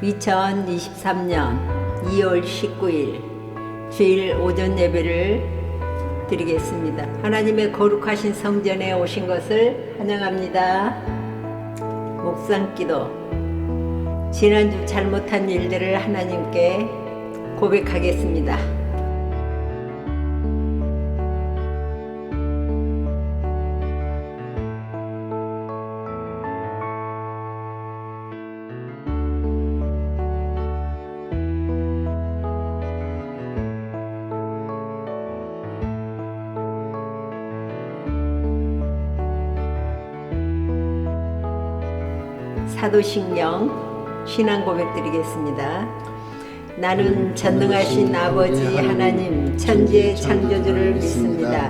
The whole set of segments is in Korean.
2023년 2월 19일 주일 오전 예배를 드리겠습니다. 하나님의 거룩하신 성전에 오신 것을 환영합니다. 묵상기도. 지난주 잘못한 일들을 하나님께 고백하겠습니다. 사도신경 신앙 고백 드리겠습니다. 나는 전능하신 아버지 하나님 천지의 창조주를 믿습니다.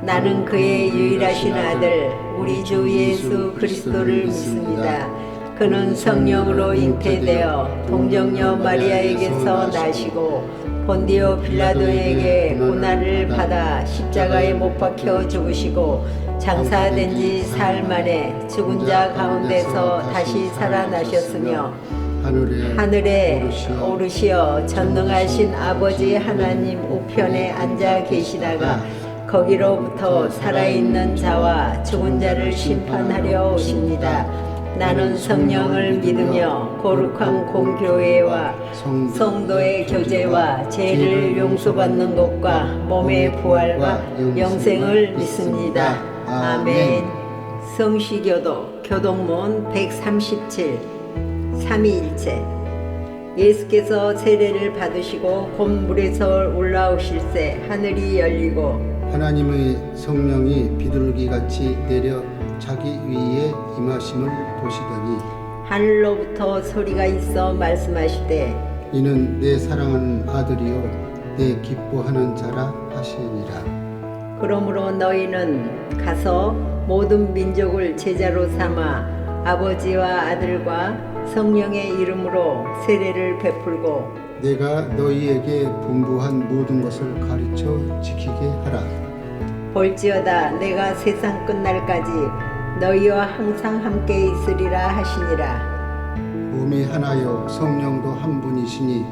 나는 그의 유일하신 아들 우리 주 예수 그리스도를 믿습니다. 그는 성령으로 잉태되어 동정녀 마리아에게서 나시고 본디오 빌라도에게 고난을 받아 십자가에 못 박혀 죽으시고 장사된 지 사흘 만에 죽은 자 가운데서 다시 살아나셨으며 하늘에 오르시어 전능하신 아버지 하나님 우편에 앉아 계시다가 거기로부터 살아있는 자와 죽은 자를 심판하려 오십니다. 나는 성령을 믿으며 거룩한 공교회와 성도의 교제와 죄를 용서받는 것과 몸의 부활과 영생을 믿습니다. 아멘. 성시교도 교동문 137 삼위일체. 예수께서 세례를 받으시고 곧 물에서 올라오실새 하늘이 열리고 하나님의 성령이 비둘기같이 내려 자기 위에 임하심을 보시더니 하늘로부터 소리가 있어 말씀하시되 이는 내 사랑하는 아들이요 내 기뻐하는 자라 하시니라. 그러므로 너희는 가서 모든 민족을 제자로 삼아 아버지와 아들과 성령의 이름으로 세례를 베풀고 내가 너희에게 분부한 모든 것을 가르쳐 지키게 하라. 볼지어다 내가 세상 끝날까지 너희와 항상 함께 있으리라 하시니라. 몸이 하나요 성령도 한 분이시니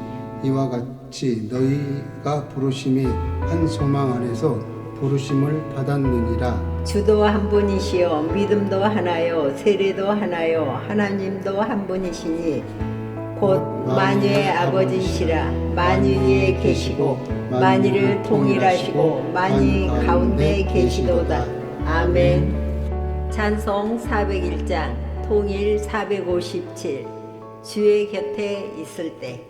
이와 같이 너희가 부르심이 한 소망 안에서 부르심을 받았느니라. 주도 한 분이시요 믿음도 하나요 세례도 하나요 하나님도 한 분이시니 곧 만유의 아버지시라. 만유에 계시고 만유를 통일하시고 만유 가운데 계시도다. 아멘. 찬송 401장 통일 457 주의 곁에 있을 때.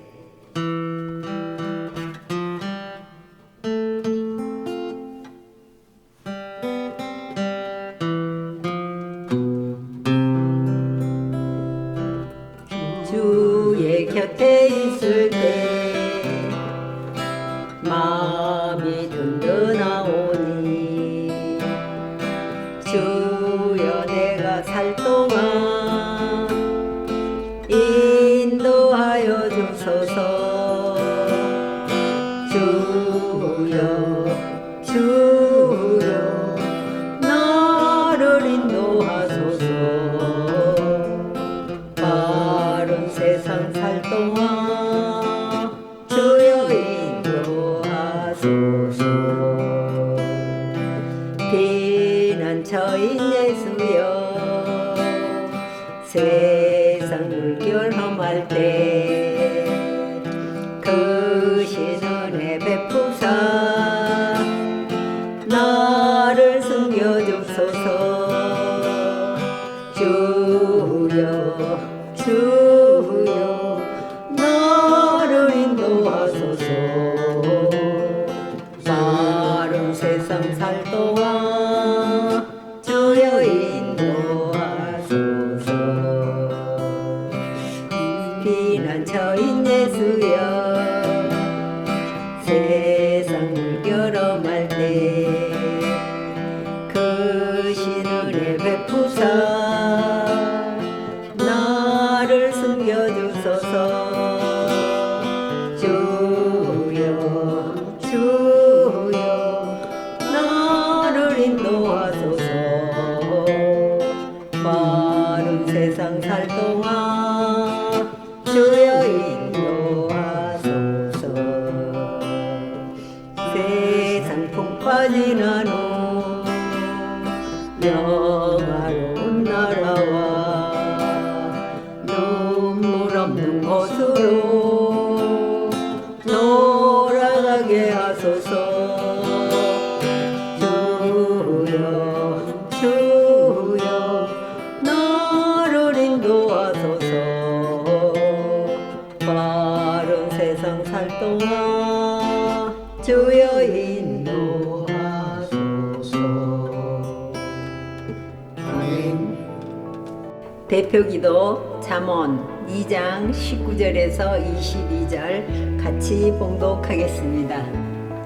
주의 곁에 있을 때 마음이 든든하오니 주여 내가 살 동안 인도하여 주소서. 주여 나를 인도하소서. 바른 세상 살 동안 주여 인도하소서. 피난처인 예수여 세상 물결 험할 때 크신 은혜 베푸사 나를 숨겨주소서. 주여 나를 인도하소서. 바른 세상 살 동안 주여 인도하소서. 피난처인 예수여 세상 물결 험할 때 크신 은혜 베푸사 나를 숨겨주소서. 주여 나를 인도하소서. 바른 세상 살 동안 주여 지난 후 영화로운 나라와 눈물 없는 곳으로 돌아가게 하소서. 주여 주여 나를 인도하소서. 바른 세상 살 동안 주여 인도하소서. 아멘. 대표기도 잠언 2장 19절에서 22절 같이 봉독하겠습니다.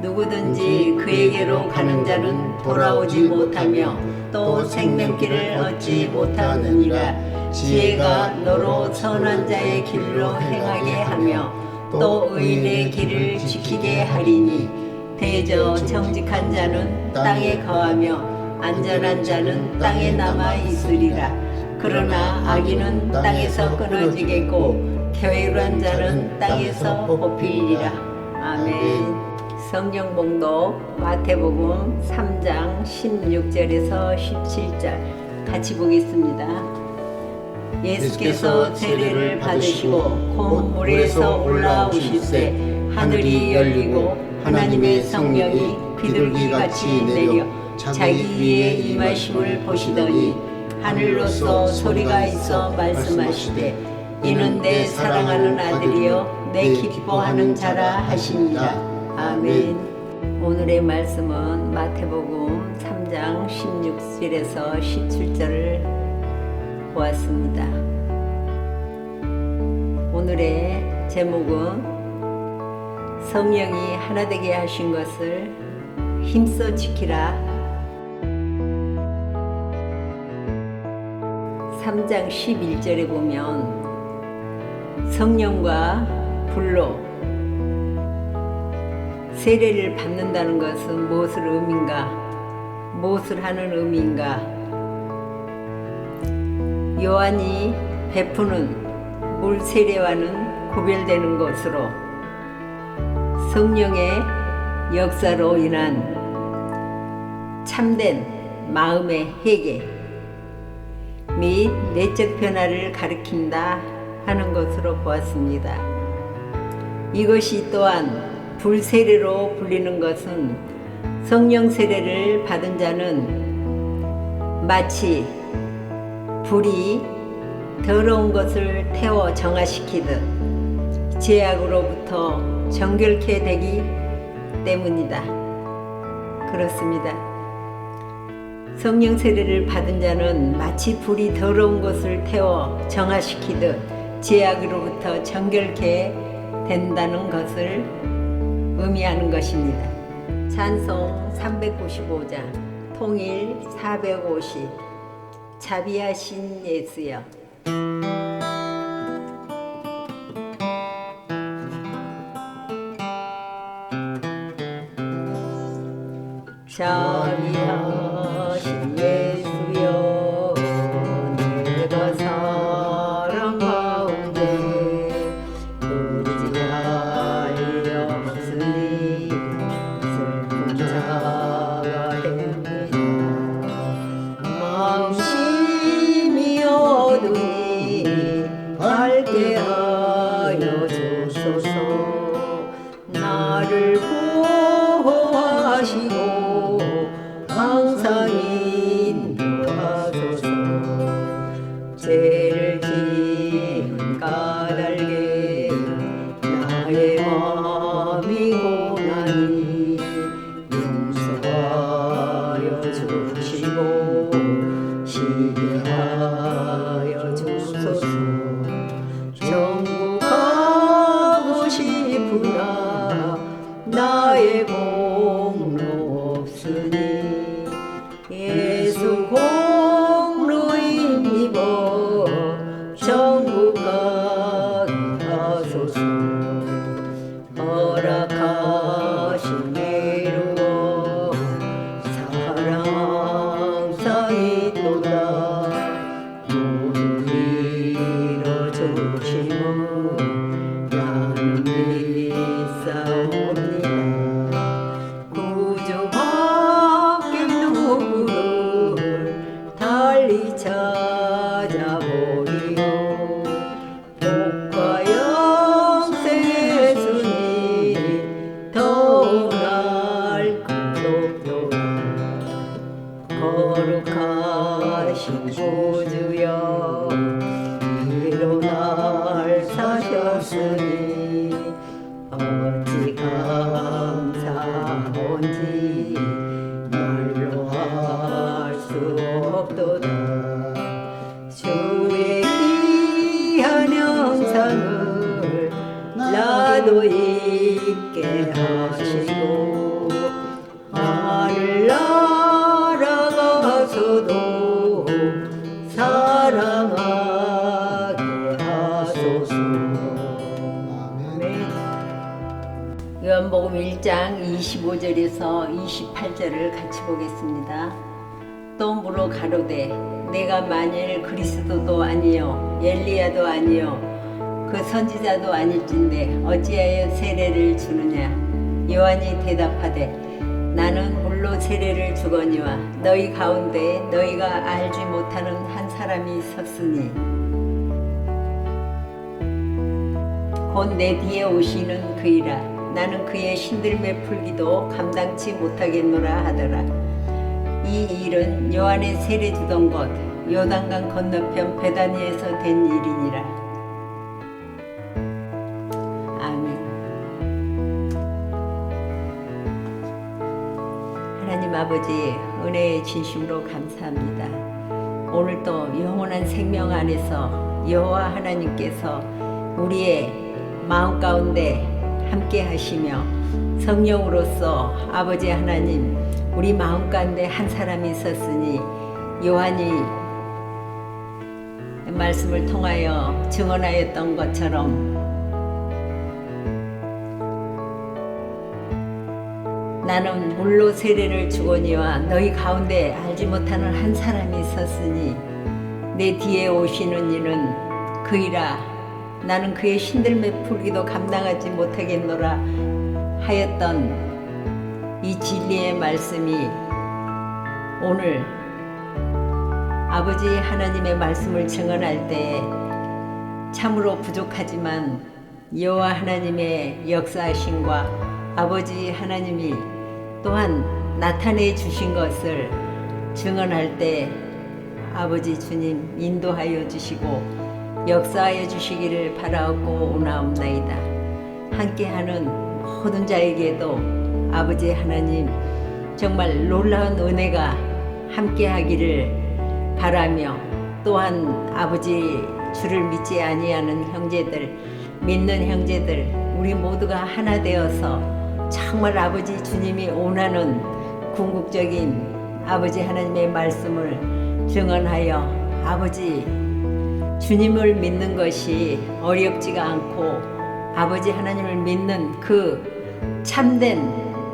누구든지 그에게로 가는 자는 돌아오지 못하며 또 생명길을 얻지 못하느니라. 지혜가 너로 선한 자의 길로 행하게 하며 또 의인의 길을 지키게 하리니 대저 정직한 자는 땅에 거하며 안전한 자는 땅에 남아 있으리라. 그러나 악인은 땅에서 끊어지겠고 게으르한 자는 땅에서 뽑히리라. 아멘. 성경 봉독 마태복음 3장 16절에서 17절 같이 보겠습니다. 예수께서 세례를 받으시고 곧 물에서 올라오실 때 하늘이 열리고 하나님의 성령이 비둘기같이 내려 자기 위에 임하심을 보시더니 하늘로서 소리가 있어 말씀하시되 이는 내 사랑하는 아들이여 내 기뻐하는 자라 하시니라. 아멘. 오늘의 말씀은 마태복음 3장 16절에서 17절을 보았습니다. 오늘의 제목은 성령이 하나 되게 하신 것을 힘써 지키라. 3장 11절에 보면 성령과 불로 세례를 받는다는 것은 무엇을 의미인가? 무엇을 하는 의미인가? 요한이 베푸는 물 세례와는 구별되는 것으로 성령의 역사로 인한 참된 마음의 회개 및 내적 변화를 가리킨다 하는 것으로 보았습니다. 이것이 또한 불 세례로 불리는 것은 성령 세례를 받은 자는 마치 불이 더러운 것을 태워 정화시키듯 죄악으로부터 정결케 되기 때문이다. 그렇습니다. 성령 세례를 받은 자는 마치 불이 더러운 것을 태워 정화시키듯 죄악으로부터 정결케 된다는 것을 의미하는 것입니다. 찬송 395장 통일 450 자비하신 예수여. 자비하신 예수여 내가 사랑 가운데 의지하여 없으니 슬픈 자가 됩니다. 망심이 어두니 밝게 하여 주소서. 나를 보호하시고 항상 인도하소서. 죄를 지은 까닭에 나의 마음이 고나니 용서하여 주시고 쉬게 하여 주소서. 천국 가고 싶으나 나의 공로 없으니 예수 공로 힘입어 천국 가게 하소서. 허락하신 이루어 사랑 사이도다. 모두 이뤄주심은 나는 믿사옵니다. 구주 하오스니 어찌 감사한지 말로 할 수 없도다. 주의 귀한 영상을 나도 있게 하시고 하늘 날아가서도 사랑하게 하소서. 아멘. 요한복음 1장 25절에서 28절을 같이 보겠습니다. 또 물어 가로되 내가 만일 그리스도도 아니요 엘리야도 아니요 그 선지자도 아닐진데 어찌하여 세례를 주느냐. 요한이 대답하되 나는 물로 세례를 주거니와 너희 가운데 너희가 알지 못하는 한 사람이 섰으니 곧 내 뒤에 오시는 그이라. 나는 그의 신들매 풀기도 감당치 못하겠노라 하더라. 이 일은 요한의 세례 주던 곳 요단강 건너편 베다니에서 된 일이니라. 아멘. 하나님 아버지 은혜의 진심으로 감사합니다. 오늘도 영원한 생명 안에서 여호와 하나님께서 우리의 마음 가운데 함께 하시며 성령으로서 아버지 하나님 우리 마음 가운데 한 사람이 있었으니 요한이 말씀을 통하여 증언하였던 것처럼 나는 물로 세례를 주거니와 너희 가운데 알지 못하는 한 사람이 있었으니 내 뒤에 오시는 이는 그이라. 나는 그의 신들매 풀기도 감당하지 못하겠노라 하였던 이 진리의 말씀이 오늘 아버지 하나님의 말씀을 증언할 때 참으로 부족하지만 여호와 하나님의 역사하심과 아버지 하나님이 또한 나타내 주신 것을 증언할 때 아버지 주님 인도하여 주시고 역사하여 주시기를 바라옵고 오나옵나이다. 함께하는 모든 자에게도 아버지 하나님 정말 놀라운 은혜가 함께하기를 바라며 또한 아버지 주를 믿지 아니하는 형제들 믿는 형제들 우리 모두가 하나 되어서 정말 아버지 주님이 원하는 궁극적인 아버지 하나님의 말씀을 증언하여 아버지 주님을 믿는 것이 어렵지가 않고 아버지 하나님을 믿는 그 참된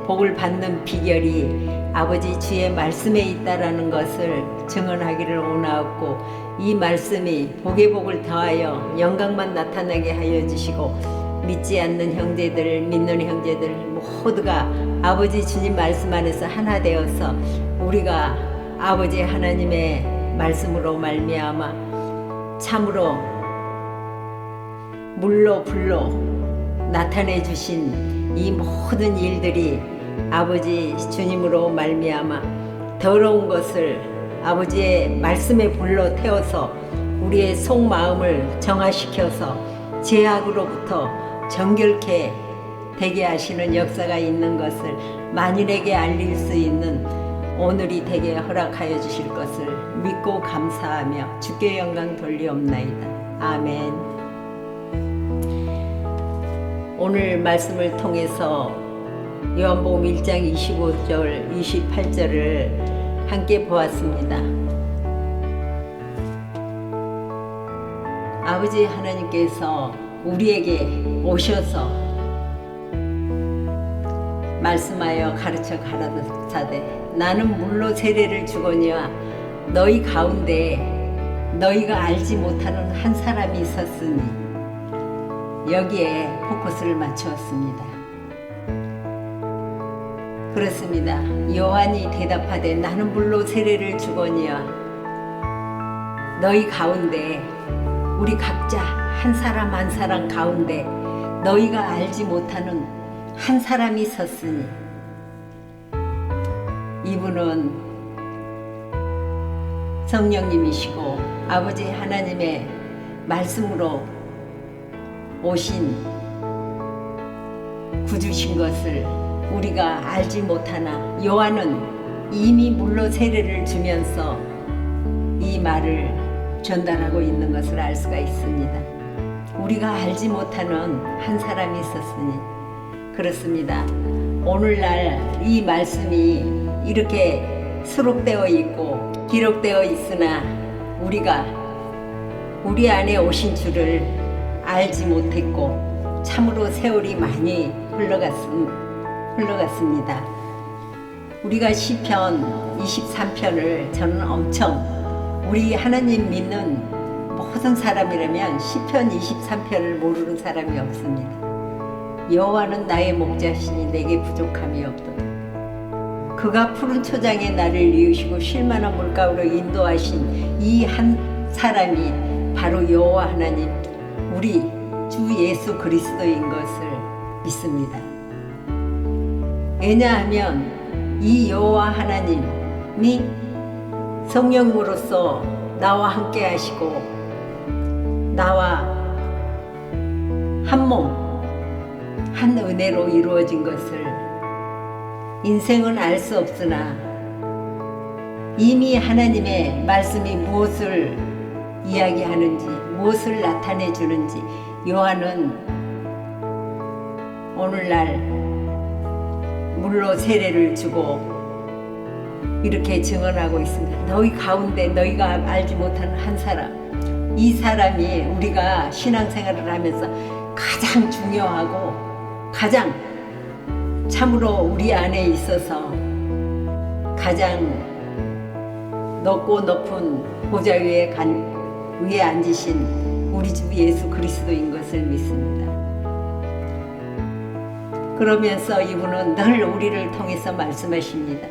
복을 받는 비결이 아버지 주의 말씀에 있다라는 것을 증언하기를 원하옵고 이 말씀이 복의 복을 더하여 영광만 나타나게 하여 주시고 믿지 않는 형제들 믿는 형제들 모두가 아버지 주님 말씀 안에서 하나 되어서 우리가 아버지 하나님의 말씀으로 말미암아 참으로 물로 불로 나타내 주신 이 모든 일들이 아버지 주님으로 말미암아 더러운 것을 아버지의 말씀의 불로 태워서 우리의 속마음을 정화시켜서 죄악으로부터 정결케 되게 하시는 역사가 있는 것을 만인에게 알릴 수 있는 오늘이 되게 허락하여 주실 것을 믿고 감사하며 주께 영광 돌리옵나이다. 아멘. 오늘 말씀을 통해서 요한복음 1장 25절 28절을 함께 보았습니다. 아버지 하나님께서 우리에게 오셔서 말씀하여 가르쳐 가라사대 나는 물로 세례를 주거니와 너희 가운데 너희가 알지 못하는 한 사람이 있었으니 여기에 포커스를 맞추었습니다. 그렇습니다. 요한이 대답하되 나는 물로 세례를 주거니와 너희 가운데 우리 각자 한 사람 한 사람 가운데 너희가 알지 못하는 한 사람이 섰으니 이분은 성령님이시고 아버지 하나님의 말씀으로 오신 구주신 것을 우리가 알지 못하나 요한은 이미 물로 세례를 주면서 이 말을 전달하고 있는 것을 알 수가 있습니다. 우리가 알지 못하는 한 사람이 있었으니 그렇습니다. 오늘날 이 말씀이 이렇게 수록되어 있고 기록되어 있으나 우리가 우리 안에 오신 줄을 알지 못했고 참으로 세월이 많이 흘러갔습니다. 우리가 시편 23편을 저는 엄청 우리 하나님 믿는 모든 사람이라면 시편 23편을 모르는 사람이 없습니다. 여호와는 나의 목자시니 내게 부족함이 없도다. 그가 푸른 초장에 나를 이으시고 쉴만한 물가로 인도하신 이 한 사람이 바로 여호와 하나님 우리 주 예수 그리스도인 것을 믿습니다. 왜냐하면 이 여호와 하나님이 성령으로서 나와 함께 하시고 나와 한 몸, 한 은혜로 이루어진 것을 인생은 알 수 없으나 이미 하나님의 말씀이 무엇을 이야기하는지 무엇을 나타내 주는지 요한은 오늘날 물로 세례를 주고 이렇게 증언하고 있습니다. 너희 가운데 너희가 알지 못하는 한 사람, 이 사람이 우리가 신앙생활을 하면서 가장 중요하고 가장 참으로 우리 안에 있어서 가장 높고 높은 보좌 위에 앉으신 우리 주 예수 그리스도인 것을 믿습니다. 그러면서 이분은 늘 우리를 통해서 말씀하십니다.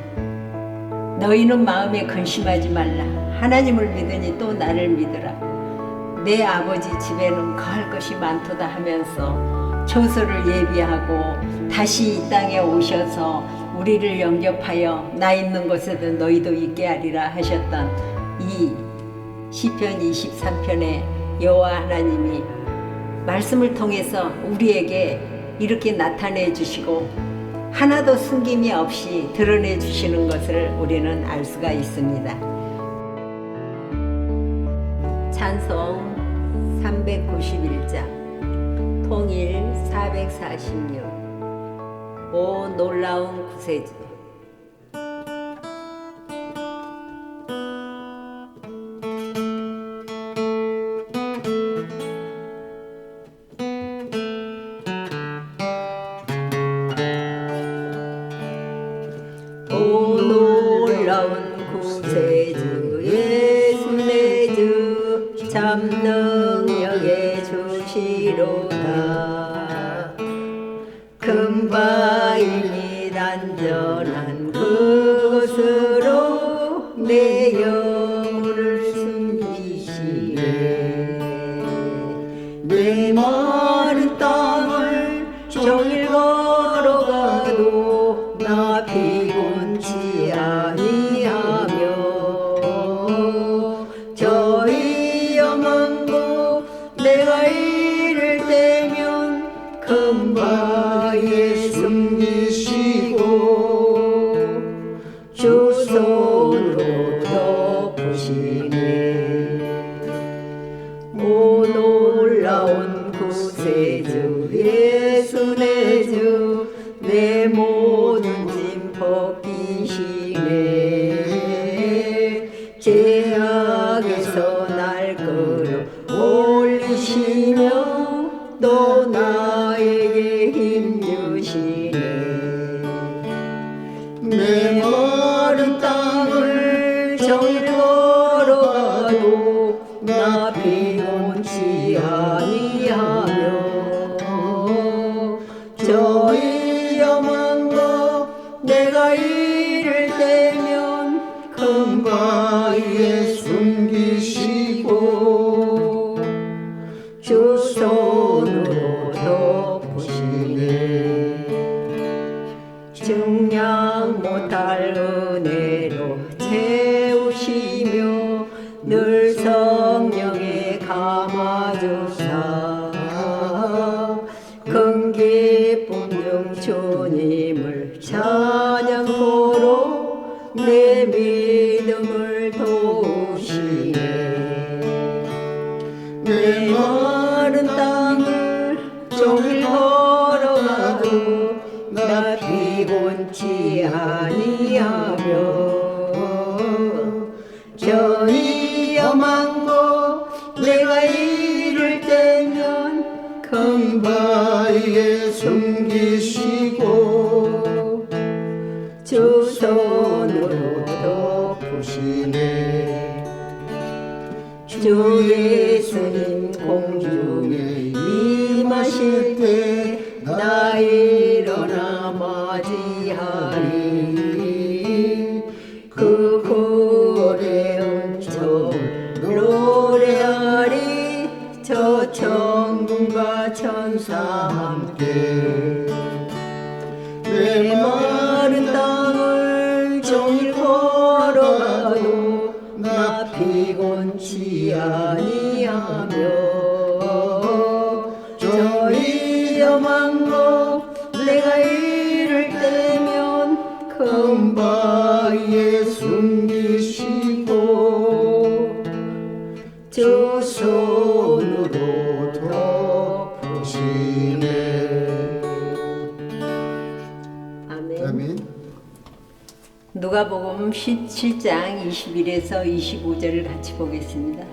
너희는 마음에 근심하지 말라. 하나님을 믿으니 또 나를 믿으라. 내 아버지 집에는 거할 것이 많도다 하면서 처소를 예비하고 다시 이 땅에 오셔서 우리를 영접하여 나 있는 곳에도 너희도 있게 하리라 하셨던 이 시편 23편의 여호와 하나님이 말씀을 통해서 우리에게 이렇게 나타내 주시고 하나도 숨김이 없이 드러내 주시는 것을 우리는 알 수가 있습니다. 찬송 391장 통일 446 오 놀라운 구세주 오 놀라운 구세주 예수 내 주 참 능력의 주시로다. 금바위니 단전한 그것으로 내 영혼을 숨기시네. 내 마른 땅을 종일 걸어가도 나 피곤치 아니하며 저희 영혼도 내가 이를 때면 금바위에 숨기시고 주 손으로 덮으시네. 오 놀라운 구세주 예수 내 주 내 모든 짐 벗기시네. 죄악에서 날 끌어 올리시며 또 나에게 힘 주시네. 내 마른 땅을 종일 걸어가도 나 피곤치 아니하며 저희 영혼도 내가 이를 때면 금바위에 숨기시고 주 손으로 덮으시네. 찬양토록 내 믿음을 도우시네. 내 마른 땅을 종일 걸어가도 나 피곤치 아니하며 저희 험한 곳 내가 이를 때면 큰 바위에 숨기시고 주 손으로 덮으시네. 주 예수님 공중에 임하실 때 나 일어나 맞이하리. 그 고래 음성을 노래하리. 저 천군과 천사 함께 내 마른 땅을 종일 걸어가도 나 피곤치 아니하며 저희 험한 곳 내가 이를 때면 큰 바위에 숨기시고 주 손으로 덮으시네. 아멘. 아멘. 누가복음 17장 21에서 25절을 같이 보겠습니다.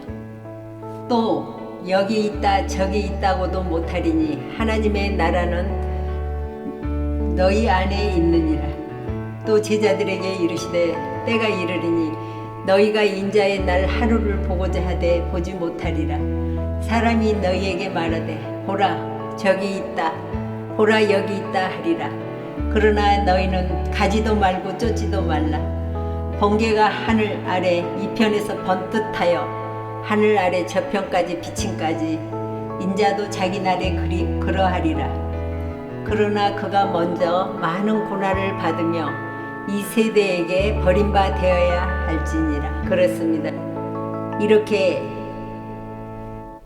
또 여기 있다 저기 있다고도 못하리니 하나님의 나라는 너희 안에 있느니라. 또 제자들에게 이르시되 때가 이르리니 너희가 인자의 날 하루를 보고자 하되 보지 못하리라. 사람이 너희에게 말하되 보라 저기 있다 보라 여기 있다 하리라. 그러나 너희는 가지도 말고 쫓지도 말라. 번개가 하늘 아래 이편에서 번뜩하여 하늘 아래 저편까지 비침까지 인자도 자기 날에 그러하리라. 그러나 그가 먼저 많은 고난을 받으며 이 세대에게 버림바 되어야 할지니라. 그렇습니다. 이렇게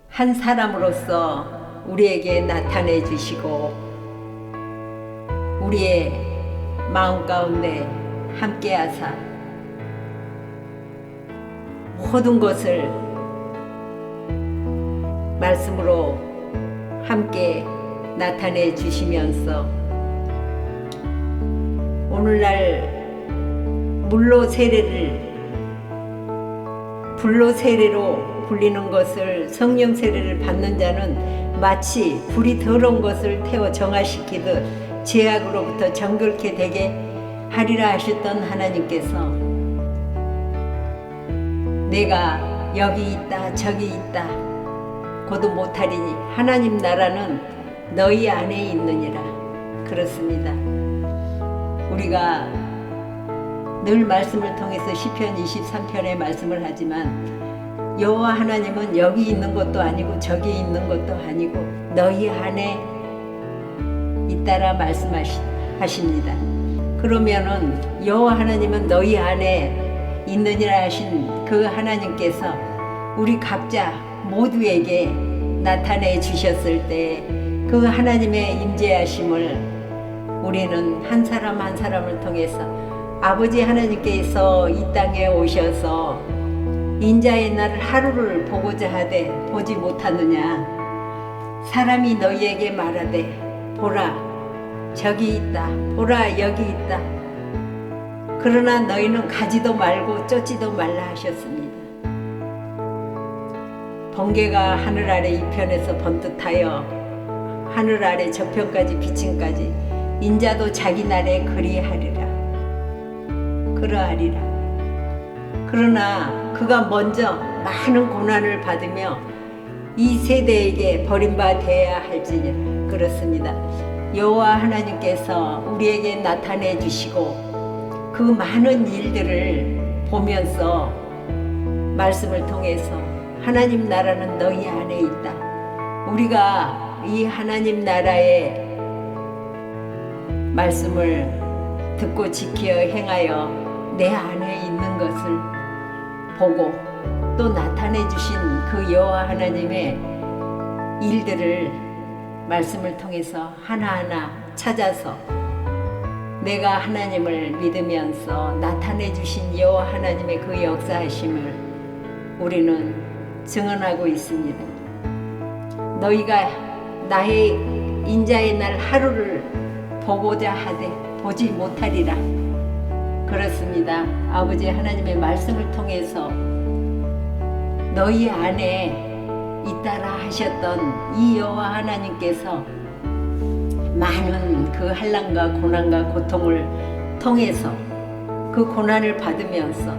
한 사람으로서 우리에게 나타내 주시고 우리의 마음 가운데 함께 하사 모든 것을 말씀으로 함께 나타내 주시면서 오늘날 불로 세례로 불리는 것을 성령 세례를 받는 자는 마치 불이 더러운 것을 태워 정화시키듯 죄악으로부터 정결케 되게 하리라 하셨던 하나님께서 내가 여기 있다 저기 있다 고도 못하리니 하나님 나라는 너희 안에 있느니라. 그렇습니다. 우리가 늘 말씀을 통해서 시편 23편의 말씀을 하지만 여호와 하나님은 여기 있는 것도 아니고 저기 있는 것도 아니고 너희 안에 있다라 말씀하십니다. 그러면은 여호와 하나님은 너희 안에 있느니라 하신 그 하나님께서 우리 각자 모두에게 나타내 주셨을 때 그 하나님의 임재하심을 우리는 한 사람 한 사람을 통해서 아버지 하나님께서 이 땅에 오셔서 인자의 날 하루를 보고자 하되 보지 못하느냐. 사람이 너희에게 말하되 보라 저기 있다 보라 여기 있다. 그러나 너희는 가지도 말고 쫓지도 말라 하셨습니다. 번개가 하늘 아래 이편에서 번뜩하여 하늘 아래 저편까지 비침까지 인자도 자기 날에 그러하리라. 그러나 그가 먼저 많은 고난을 받으며 이 세대에게 버림바 되어야 할지니라. 그렇습니다. 여호와 하나님께서 우리에게 나타내 주시고 그 많은 일들을 보면서 말씀을 통해서 하나님 나라는 너희 안에 있다. 우리가 이 하나님 나라의 말씀을 듣고 지켜 행하여 내 안에 있는 것을 보고 또 나타내 주신 그 여호와 하나님의 일들을 말씀을 통해서 하나하나 찾아서 내가 하나님을 믿으면서 나타내 주신 여호와 하나님의 그 역사하심을 우리는 증언하고 있습니다. 너희가 나의 인자의 날 하루를 보고자 하되 보지 못하리라. 그렇습니다. 아버지 하나님의 말씀을 통해서 너희 안에 있다라 하셨던 이 여호와 하나님께서 많은 그 한란과 고난과 고통을 통해서 그 고난을 받으면서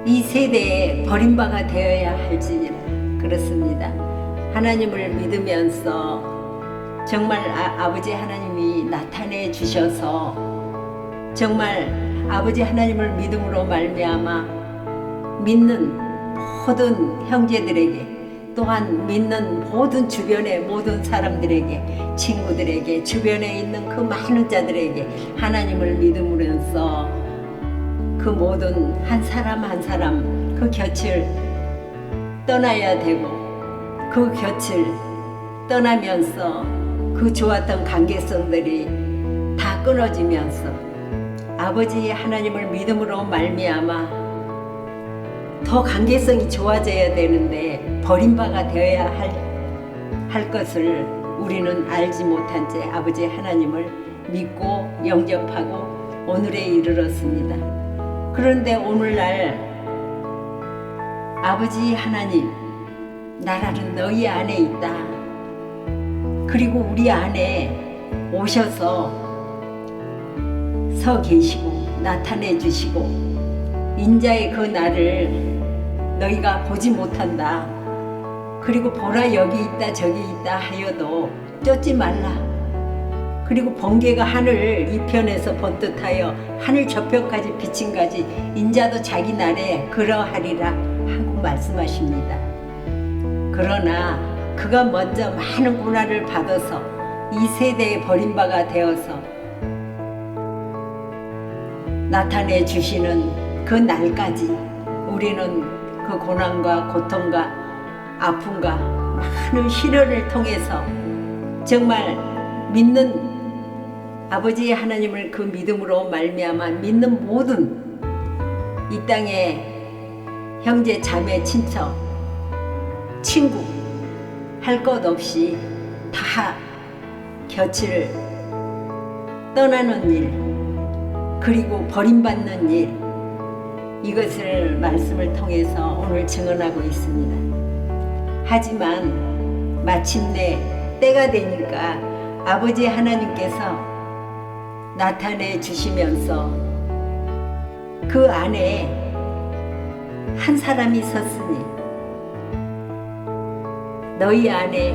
이 세대에 버림바가 되어야 할지니라. 그렇습니다. 하나님을 믿으면서 정말 아버지 하나님이 나타내 주셔서 정말 아버지 하나님을 믿음으로 말미암아 믿는 모든 형제들에게 또한 믿는 모든 주변의 모든 사람들에게 친구들에게 주변에 있는 그 많은 자들에게 하나님을 믿음으로써 그 모든 한 사람 한 사람 그 곁을 떠나야 되고 그 곁을 떠나면서 그 좋았던 관계성들이 다 끊어지면서 아버지 하나님을 믿음으로 말미암아 더 관계성이 좋아져야 되는데 버림바가 되어야 할 것을 우리는 알지 못한 채 아버지 하나님을 믿고 영접하고 오늘에 이르렀습니다. 그런데 오늘날 아버지 하나님 나라는 너희 안에 있다. 그리고 우리 안에 오셔서 서 계시고 나타내 주시고 인자의 그 날을 너희가 보지 못한다. 그리고 보라 여기 있다 저기 있다 하여도 쫓지 말라. 그리고 번개가 하늘 이편에서 번듯하여 하늘 저편까지 비친까지 인자도 자기 날에 그러하리라 하고 말씀하십니다. 그러나 그가 먼저 많은 고난을 받아서 이 세대에 버림바가 되어서 나타내 주시는 그 날까지 우리는 그 고난과 고통과 아픔과 많은 시련을 통해서 정말 믿는 아버지 하나님을 그 믿음으로 말미암아 믿는 모든 이 땅의 형제 자매 친척 친구 할 것 없이 다 곁을 떠나는 일 그리고 버림받는 일 이것을 말씀을 통해서 오늘 증언하고 있습니다. 하지만 마침내 때가 되니까 아버지 하나님께서 나타내 주시면서 그 안에 한 사람이 섰으니 너희 안에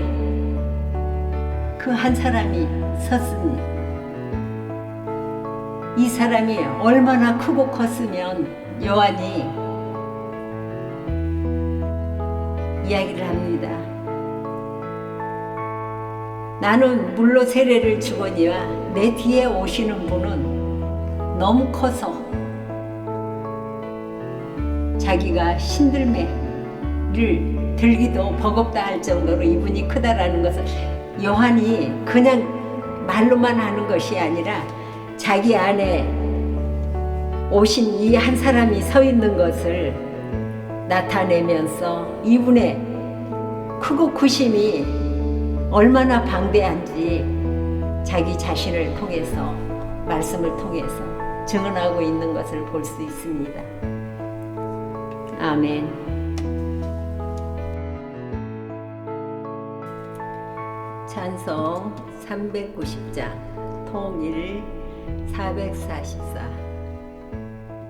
그 한 사람이 섰으니 이 사람이 얼마나 크고 컸으면 요한이 이야기를 합니다. 나는 물로 세례를 주거니와 내 뒤에 오시는 분은 너무 커서 자기가 신들매를 들기도 버겁다 할 정도로 이분이 크다라는 것을 요한이 그냥 말로만 하는 것이 아니라 자기 안에 오신 이 한 사람이 서 있는 것을 나타내면서 이분의 크고 크심이 얼마나 방대한지 자기 자신을 통해서 말씀을 통해서 증언하고 있는 것을 볼 수 있습니다. 아멘. 찬송 390장 통일 444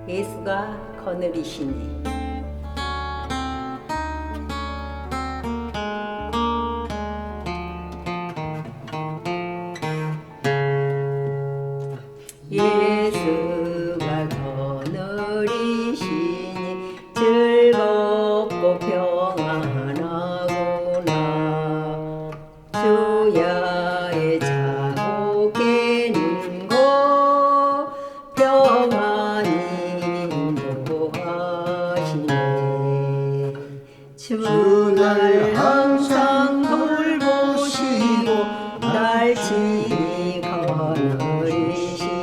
예수가 거느리시니 예수가 거느리시니 즐겁고 평안하구나 주야의 자고 깨는 거 평안히 인도하시네 주 날 항상 돌보시고 날 친히 거느리시네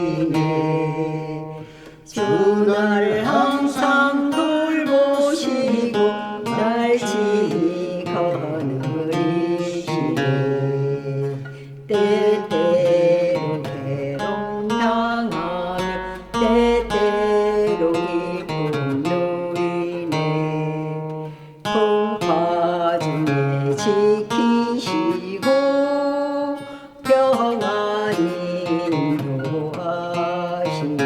때때로 괴롭당하며 때때로 기쁨 누리네. 풍파 중에 지키시고 평안히 인도하시네.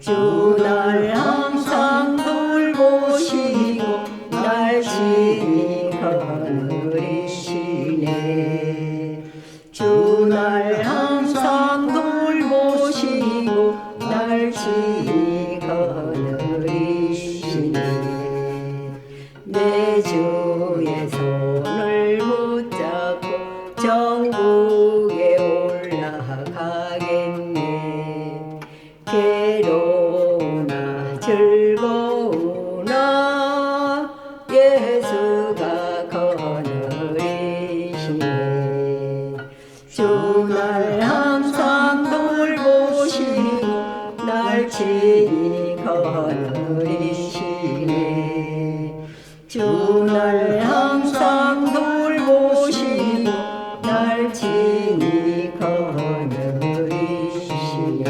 주 날 항상 돌보시고 날 친히 거느리시네. 주 날 항상 돌보시고 날 친히 거느리시네. 내 주의 손을 붙잡고 정국에 올라가겠네. 괴로우나 즐거우나 예수가 거느리시네. 주 날 항상 돌보시고 날 친히 거느리시네. 주 날 항상 돌보시고 날 친히 거느리시네.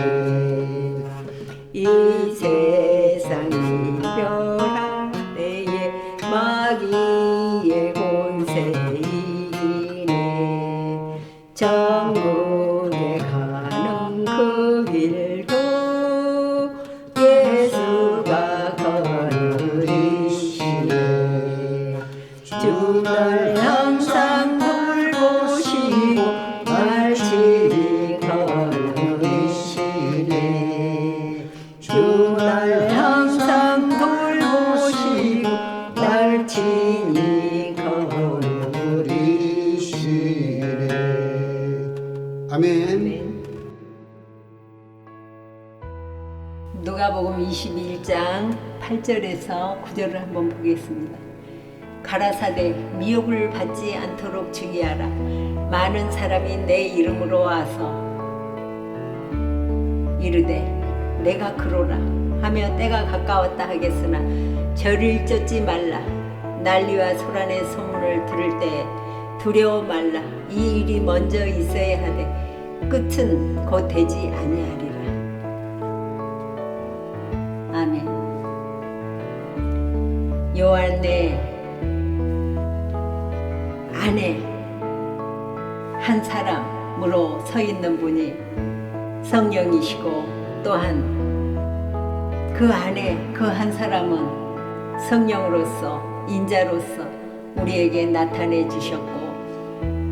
이 세상 이별할 때에 마귀의 권세 이기네. 천국에 가는 그 길도 예수가 거느리시네. 주 날 항상 돌보시고 날 친히 거느리시네. 주 날 항상 돌보시고 날 친히 거느리시네. 아멘. 누가복음 21장 8절에서 9절을 한번 보겠습니다. 가라사대 미혹을 받지 않도록 주의하라. 많은 사람이 내 이름으로 와서 이르되 내가 그로라 하며 때가 가까웠다 하겠으나 저를 쫓지 말라. 난리와 소란의 소문을 들을 때에 두려워 말라. 이 일이 먼저 있어야 하되 끝은 곧 되지 아니하리라. 아멘. 요한의 안에 한 사람으로 서 있는 분이 성령이시고 또한 그 안에 그 한 사람은 성령으로서 인자로서 우리에게 나타내 주셨고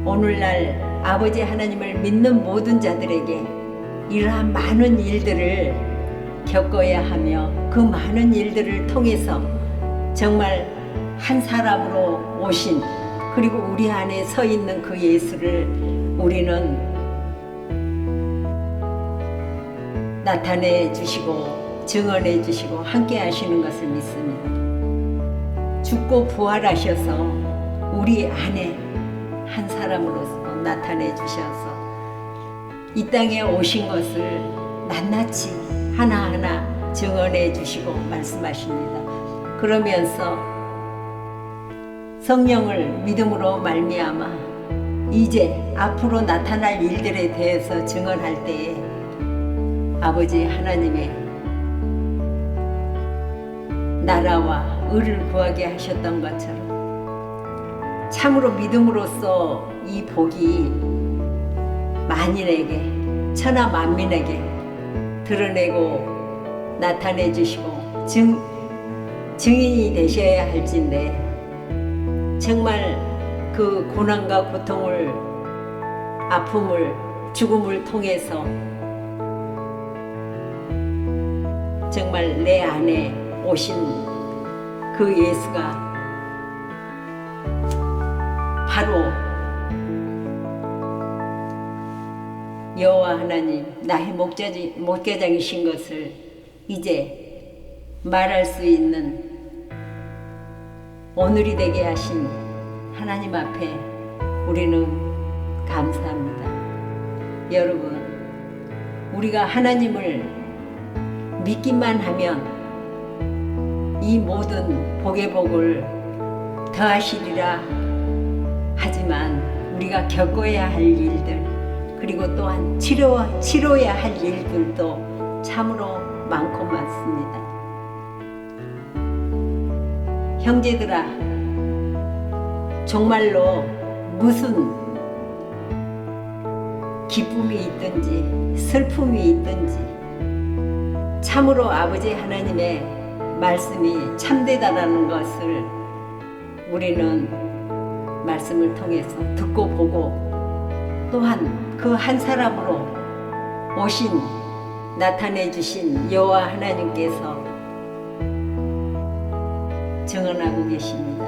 오늘날 아버지 하나님을 믿는 모든 자들에게 이러한 많은 일들을 겪어야 하며 그 많은 일들을 통해서 정말 한 사람으로 오신 그리고 우리 안에 서 있는 그 예수를 우리는 나타내 주시고 증언해 주시고 함께 하시는 것을 믿습니다. 죽고 부활하셔서 우리 안에 한 사람으로서 나타내 주셔서 이 땅에 오신 것을 낱낱이 하나하나 증언해 주시고 말씀하십니다. 그러면서 성령을 믿음으로 말미암아 이제 앞으로 나타날 일들에 대해서 증언할 때에 아버지 하나님의 나라와 의를 구하게 하셨던 것처럼 참으로 믿음으로써 이 복이 만인에게 천하 만민에게 드러내고 나타내 주시고 증인이 되셔야 할진데 정말 그 고난과 고통을 아픔을 죽음을 통해서 정말 내 안에 오신 그 예수가 바로 여호와 하나님 나의 목자장이신 것을 이제 말할 수 있는 오늘이 되게 하신 하나님 앞에 우리는 감사합니다. 여러분, 우리가 하나님을 믿기만 하면 이 모든 복의 복을 더하시리라 하지만 우리가 겪어야 할 일들, 그리고 또한 치러야 할 일들도 참으로 많고 많습니다. 형제들아, 정말로 무슨 기쁨이 있든지 슬픔이 있든지 참으로 아버지 하나님의 말씀이 참되다라는 것을 우리는 말씀을 통해서 듣고 보고 또한 그 한 사람으로 나타내 주신 여호와 하나님께서 증언하고 계십니다.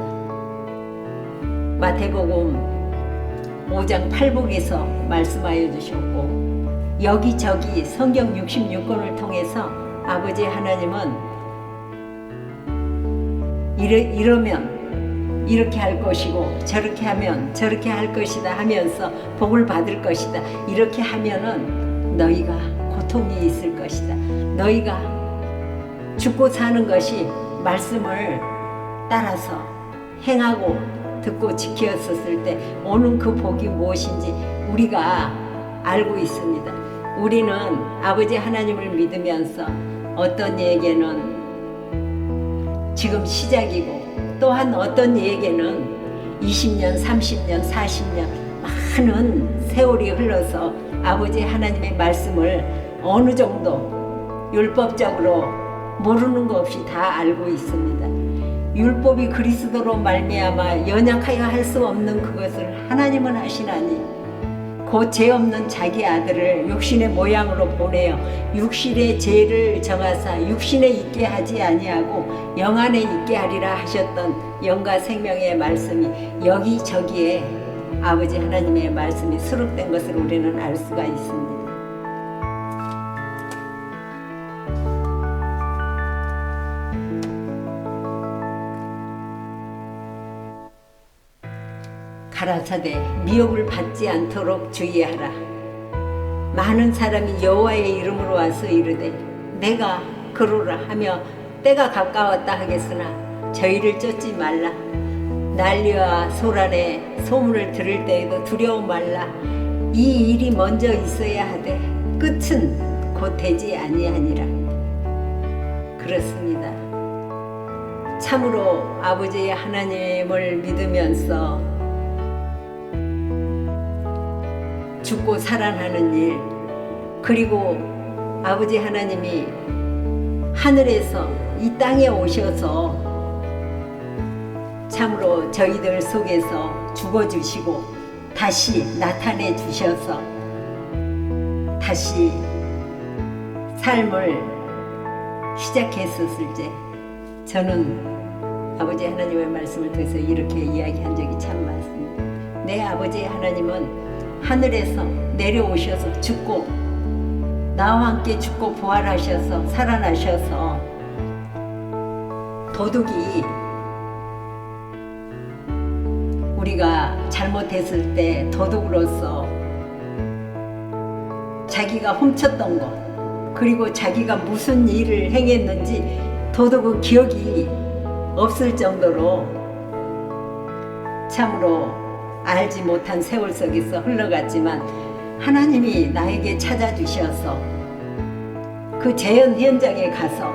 마태복음 5장 8복에서 말씀하여 주셨고, 여기저기 성경 66권을 통해서 아버지 하나님은 이러면 이렇게 할 것이고 저렇게 하면 저렇게 할 것이다 하면서 복을 받을 것이다. 이렇게 하면은 너희가 고통이 있을 것이다. 너희가 죽고 사는 것이 말씀을 따라서 행하고 듣고 지켰었을 때 오는 그 복이 무엇인지 우리가 알고 있습니다. 우리는 아버지 하나님을 믿으면서 어떤 이에게는 지금 시작이고 또한 어떤 이에게는 20년, 30년, 40년 많은 세월이 흘러서 아버지 하나님의 말씀을 어느 정도 율법적으로 모르는 것 없이 다 알고 있습니다. 율법이 그리스도로 말미암아 연약하여 할 수 없는 그것을 하나님은 하시나니 곧 죄 없는 자기 아들을 육신의 모양으로 보내어 육신의 죄를 정하사 육신에 있게 하지 아니하고 영 안에 있게 하리라 하셨던 영과 생명의 말씀이 여기저기에 아버지 하나님의 말씀이 수록된 것을 우리는 알 수가 있습니다. 가라사대 미혹을 받지 않도록 주의하라. 많은 사람이 여호와의 이름으로 와서 이르되 내가 그러라 하며 때가 가까웠다 하겠으나 저희를 쫓지 말라. 난리와 소란의 소문을 들을 때에도 두려워 말라. 이 일이 먼저 있어야 하되 끝은 곧 되지 아니하니라. 그렇습니다. 참으로 아버지 하나님을 믿으면서 죽고 살아나는 일, 그리고 아버지 하나님이 하늘에서 이 땅에 오셔서 참으로 저희들 속에서 죽어주시고 다시 나타내 주셔서 다시 삶을 시작했었을 때 저는 아버지 하나님의 말씀을 통해서 이렇게 이야기한 적이 참 많습니다. 내 아버지 하나님은 하늘에서 내려오셔서 죽고 나와 함께 죽고 부활하셔서 살아나셔서 도둑이 우리가 잘못했을 때 도둑으로서 자기가 훔쳤던 것, 그리고 자기가 무슨 일을 행했는지 도둑은 기억이 없을 정도로 참으로 알지 못한 세월 속에서 흘러갔지만 하나님이 나에게 찾아주셔서 그 재현 현장에 가서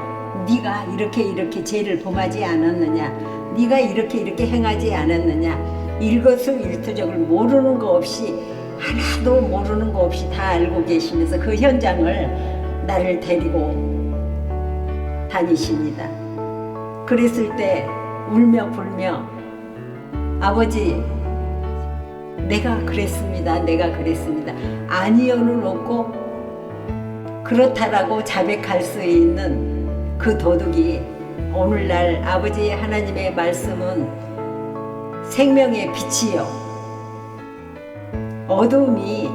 네가 이렇게 죄를 범하지 않았느냐, 네가 이렇게 행하지 않았느냐, 일거수일투족을 모르는 거 없이 하나도 모르는 거 없이 다 알고 계시면서 그 현장을 나를 데리고 다니십니다. 그랬을 때 울며 불며 아버지 내가 그랬습니다. 아니요는 없고 그렇다라고 자백할 수 있는 그 도둑이 오늘날 아버지 하나님의 말씀은 생명의 빛이요, 어둠이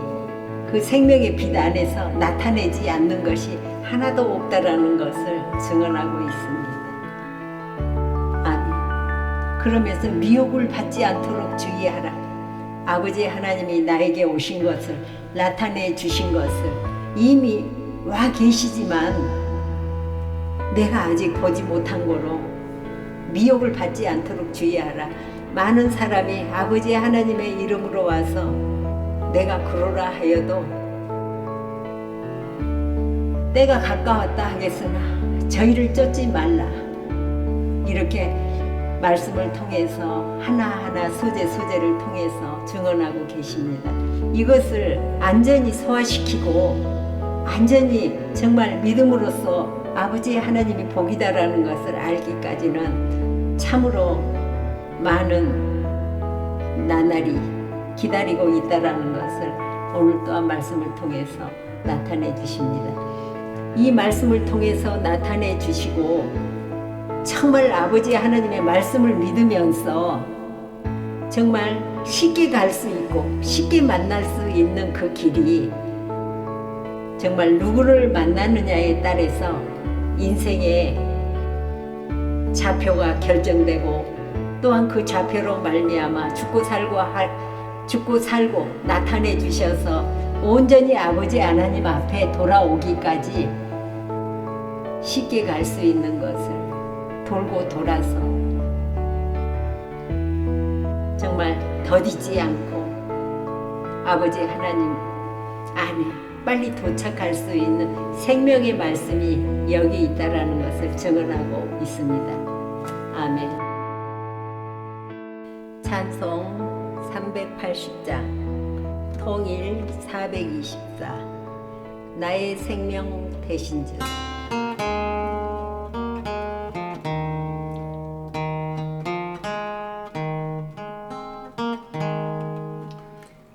그 생명의 빛 안에서 나타내지 않는 것이 하나도 없다라는 것을 증언하고 있습니다. 아니, 그러면서 미혹을 받지 않도록 주의하라. 아버지 하나님이 나에게 오신 것을, 나타내 주신 것을 이미 와 계시지만 내가 아직 보지 못한 거로 미혹을 받지 않도록 주의하라. 많은 사람이 아버지 하나님의 이름으로 와서 내가 그러라 하여도 때가 가까웠다 하겠으나 저희를 쫓지 말라. 이렇게 말씀을 통해서 하나하나 소재를 통해서 증언하고 계십니다. 이것을 안전히 소화시키고 안전히 정말 믿음으로써 아버지 하나님이 복이다라는 것을 알기까지는 참으로 많은 나날이 기다리고 있다라는 것을 오늘 또한 말씀을 통해서 나타내 주십니다. 이 말씀을 통해서 나타내 주시고 정말 아버지 하나님의 말씀을 믿으면서 정말 쉽게 갈 수 있고 쉽게 만날 수 있는 그 길이 정말 누구를 만나느냐에 따라서 인생의 좌표가 결정되고 또한 그 좌표로 말미암아 죽고 살고 나타내 주셔서 온전히 아버지 하나님 앞에 돌아오기까지 쉽게 갈 수 있는 것을 돌고 돌아서 정말 더디지 않고 아버지 하나님 안에 빨리 도착할 수 있는 생명의 말씀이 여기 있다라는 것을 증언하고 있습니다. 아멘. 찬송 380장 통일 424 나의 생명 되신 주.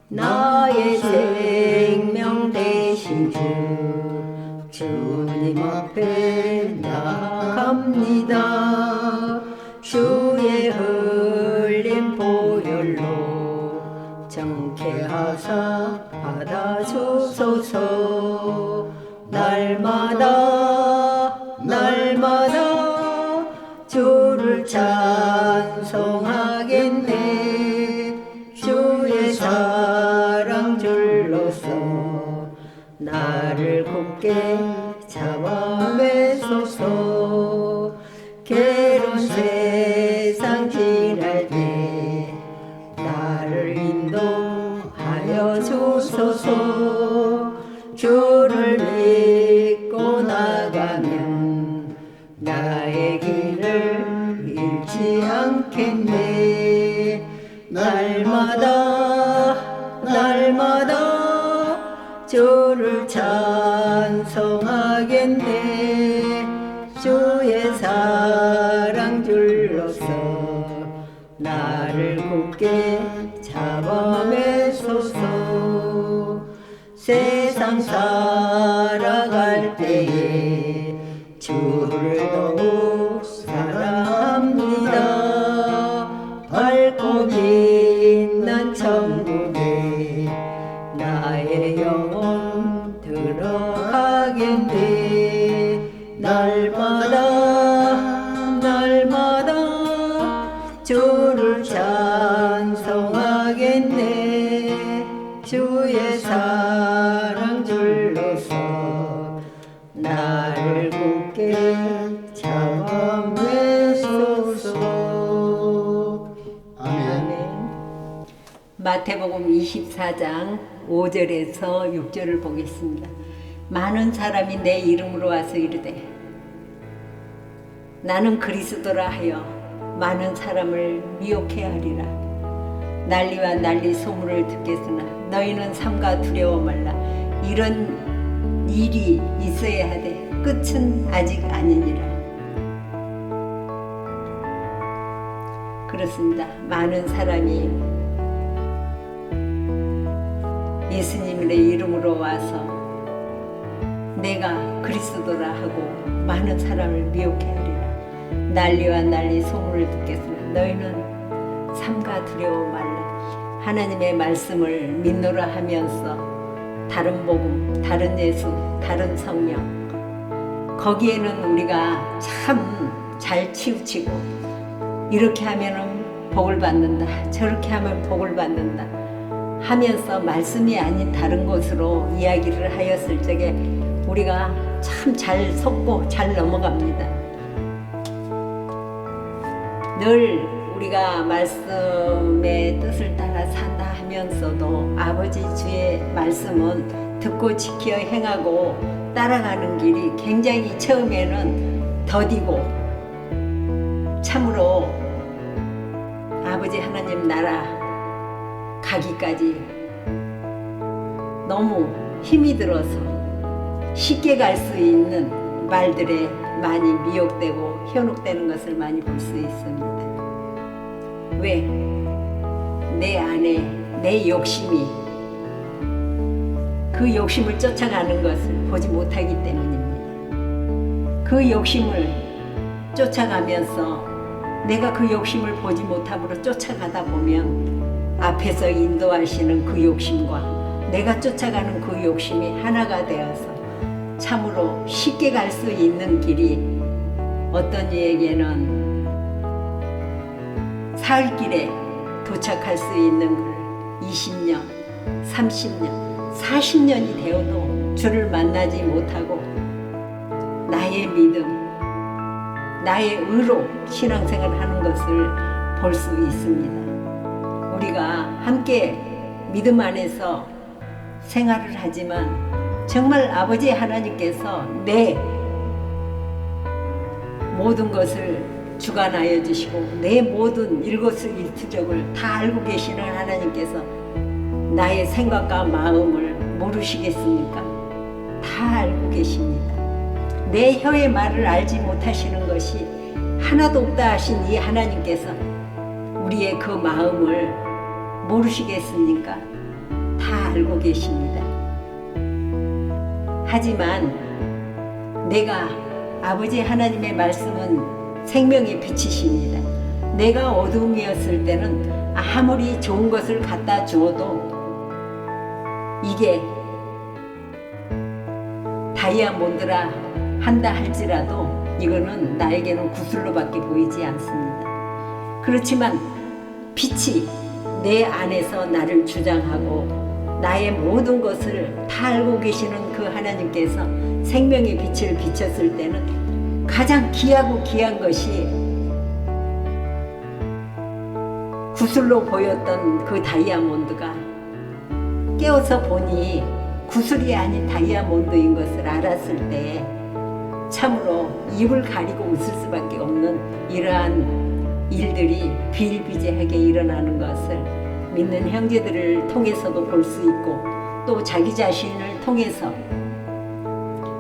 나의 생명 되신 주 주님 앞에 나아갑니다. 주의 흘린 보혈로 정케하사 받아주소서. 날마다 주를 찬송하겠네. 주의 사랑 줄로서 나를 굳게 잡아매소서. 괴로운 세상 지날 때 나를 인도하여 주소서. 주를 믿고 나가면 나의 길을 잃지 않겠네. 날마다 주를 찬송하겠네. 주의 사랑 줄로서 나를 굳게 잡아매소서. 세상 살아갈 때에 주를 더욱 사랑합니다. 밝고 빛난 천국에 나의 영혼 들어가겠네. 날마다 주를 찬송하겠네. 주의 사랑 줄로서 나를 굳게 잡아매소서. 아멘. 마태복음 24장 5절에서 6절을 보겠습니다. 많은 사람이 내 이름으로 와서 이르되 나는 그리스도라 하여 많은 사람을 미혹해 하리라. 난리와 난리 소문을 듣겠으나 너희는 삼가 두려워 말라. 이런 일이 있어야 하되 끝은 아직 아니니라. 그렇습니다. 많은 사람이 예수님의 이름으로 와서 내가 그리스도라 하고 많은 사람을 미혹해 하리라. 난리와 난리 소문을 듣겠으나 너희는 삼가 두려워 말라. 하나님의 말씀을 믿노라 하면서 다른 복음, 다른 예수, 다른 성령 거기에는 우리가 참 잘 치우치고 이렇게 하면은 복을 받는다, 저렇게 하면 복을 받는다 하면서 말씀이 아닌 다른 것으로 이야기를 하였을 적에 우리가 참 잘 속고 잘 넘어갑니다. 늘 우리가 말씀의 뜻을 따라 산다 하면서도 아버지 주의 말씀은 듣고 지켜 행하고 따라가는 길이 굉장히 처음에는 더디고 참으로 아버지 하나님 나라 가기까지 너무 힘이 들어서 쉽게 갈 수 있는 말들에 많이 미혹되고 현혹되는 것을 많이 볼 수 있습니다. 왜? 내 안에 내 욕심이 그 욕심을 쫓아가는 것을 보지 못하기 때문입니다. 그 욕심을 쫓아가면서 내가 그 욕심을 보지 못함으로 쫓아가다 보면 앞에서 인도하시는 그 욕심과 내가 쫓아가는 그 욕심이 하나가 되어서 참으로 쉽게 갈 수 있는 길이 어떤 이에게는 사흘길에 도착할 수 있는 걸 20년, 30년, 40년이 되어도 주를 만나지 못하고 나의 믿음, 나의 의로 신앙생활을 하는 것을 볼 수 있습니다. 우리가 함께 믿음 안에서 생활을 하지만 정말 아버지 하나님께서 내 모든 것을 주관하여 주시고 내 모든 일거수일투족을 다 알고 계시는 하나님께서 나의 생각과 마음을 모르시겠습니까? 다 알고 계십니다. 내 혀의 말을 알지 못하시는 것이 하나도 없다 하신 이 하나님께서 우리의 그 마음을 모르시겠습니까? 다 알고 계십니다. 하지만 내가 아버지 하나님의 말씀은 생명의 빛이십니다. 내가 어둠이었을 때는 아무리 좋은 것을 갖다 주어도 이게 다이아몬드라 한다 할지라도 이거는 나에게는 구슬로밖에 보이지 않습니다. 그렇지만 빛이 내 안에서 나를 주장하고 나의 모든 것을 다 알고 계시는 그 하나님께서 생명의 빛을 비쳤을 때는 가장 귀하고 귀한 것이 구슬로 보였던 그 다이아몬드가 깨어서 보니 구슬이 아닌 다이아몬드인 것을 알았을 때 참으로 입을 가리고 웃을 수밖에 없는 이러한 일들이 비일비재하게 일어나는 것을 믿는 형제들을 통해서도 볼 수 있고 또 자기 자신을 통해서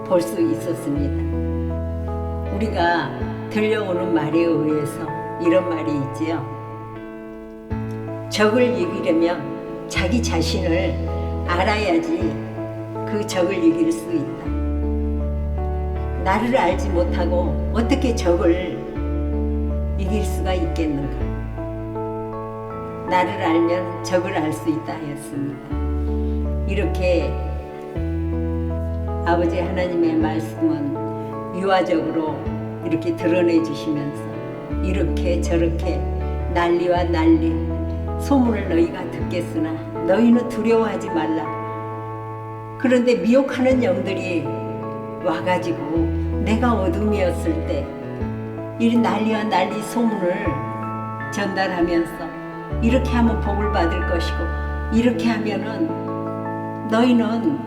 볼 수 있었습니다. 우리가 들려오는 말에 의해서 이런 말이 있지요. 적을 이기려면 자기 자신을 알아야지 그 적을 이길 수 있다. 나를 알지 못하고 어떻게 적을 이길 수가 있겠는가? 나를 알면 적을 알 수 있다 하였습니다. 이렇게 아버지 하나님의 말씀은 유화적으로 이렇게 드러내 주시면서 이렇게 저렇게 난리와 난리 소문을 너희가 듣겠으나 너희는 두려워하지 말라. 그런데 미혹하는 영들이 와가지고 내가 어둠이었을 때 이 난리와 난리 소문을 전달하면서 이렇게 하면 복을 받을 것이고 이렇게 하면은 너희는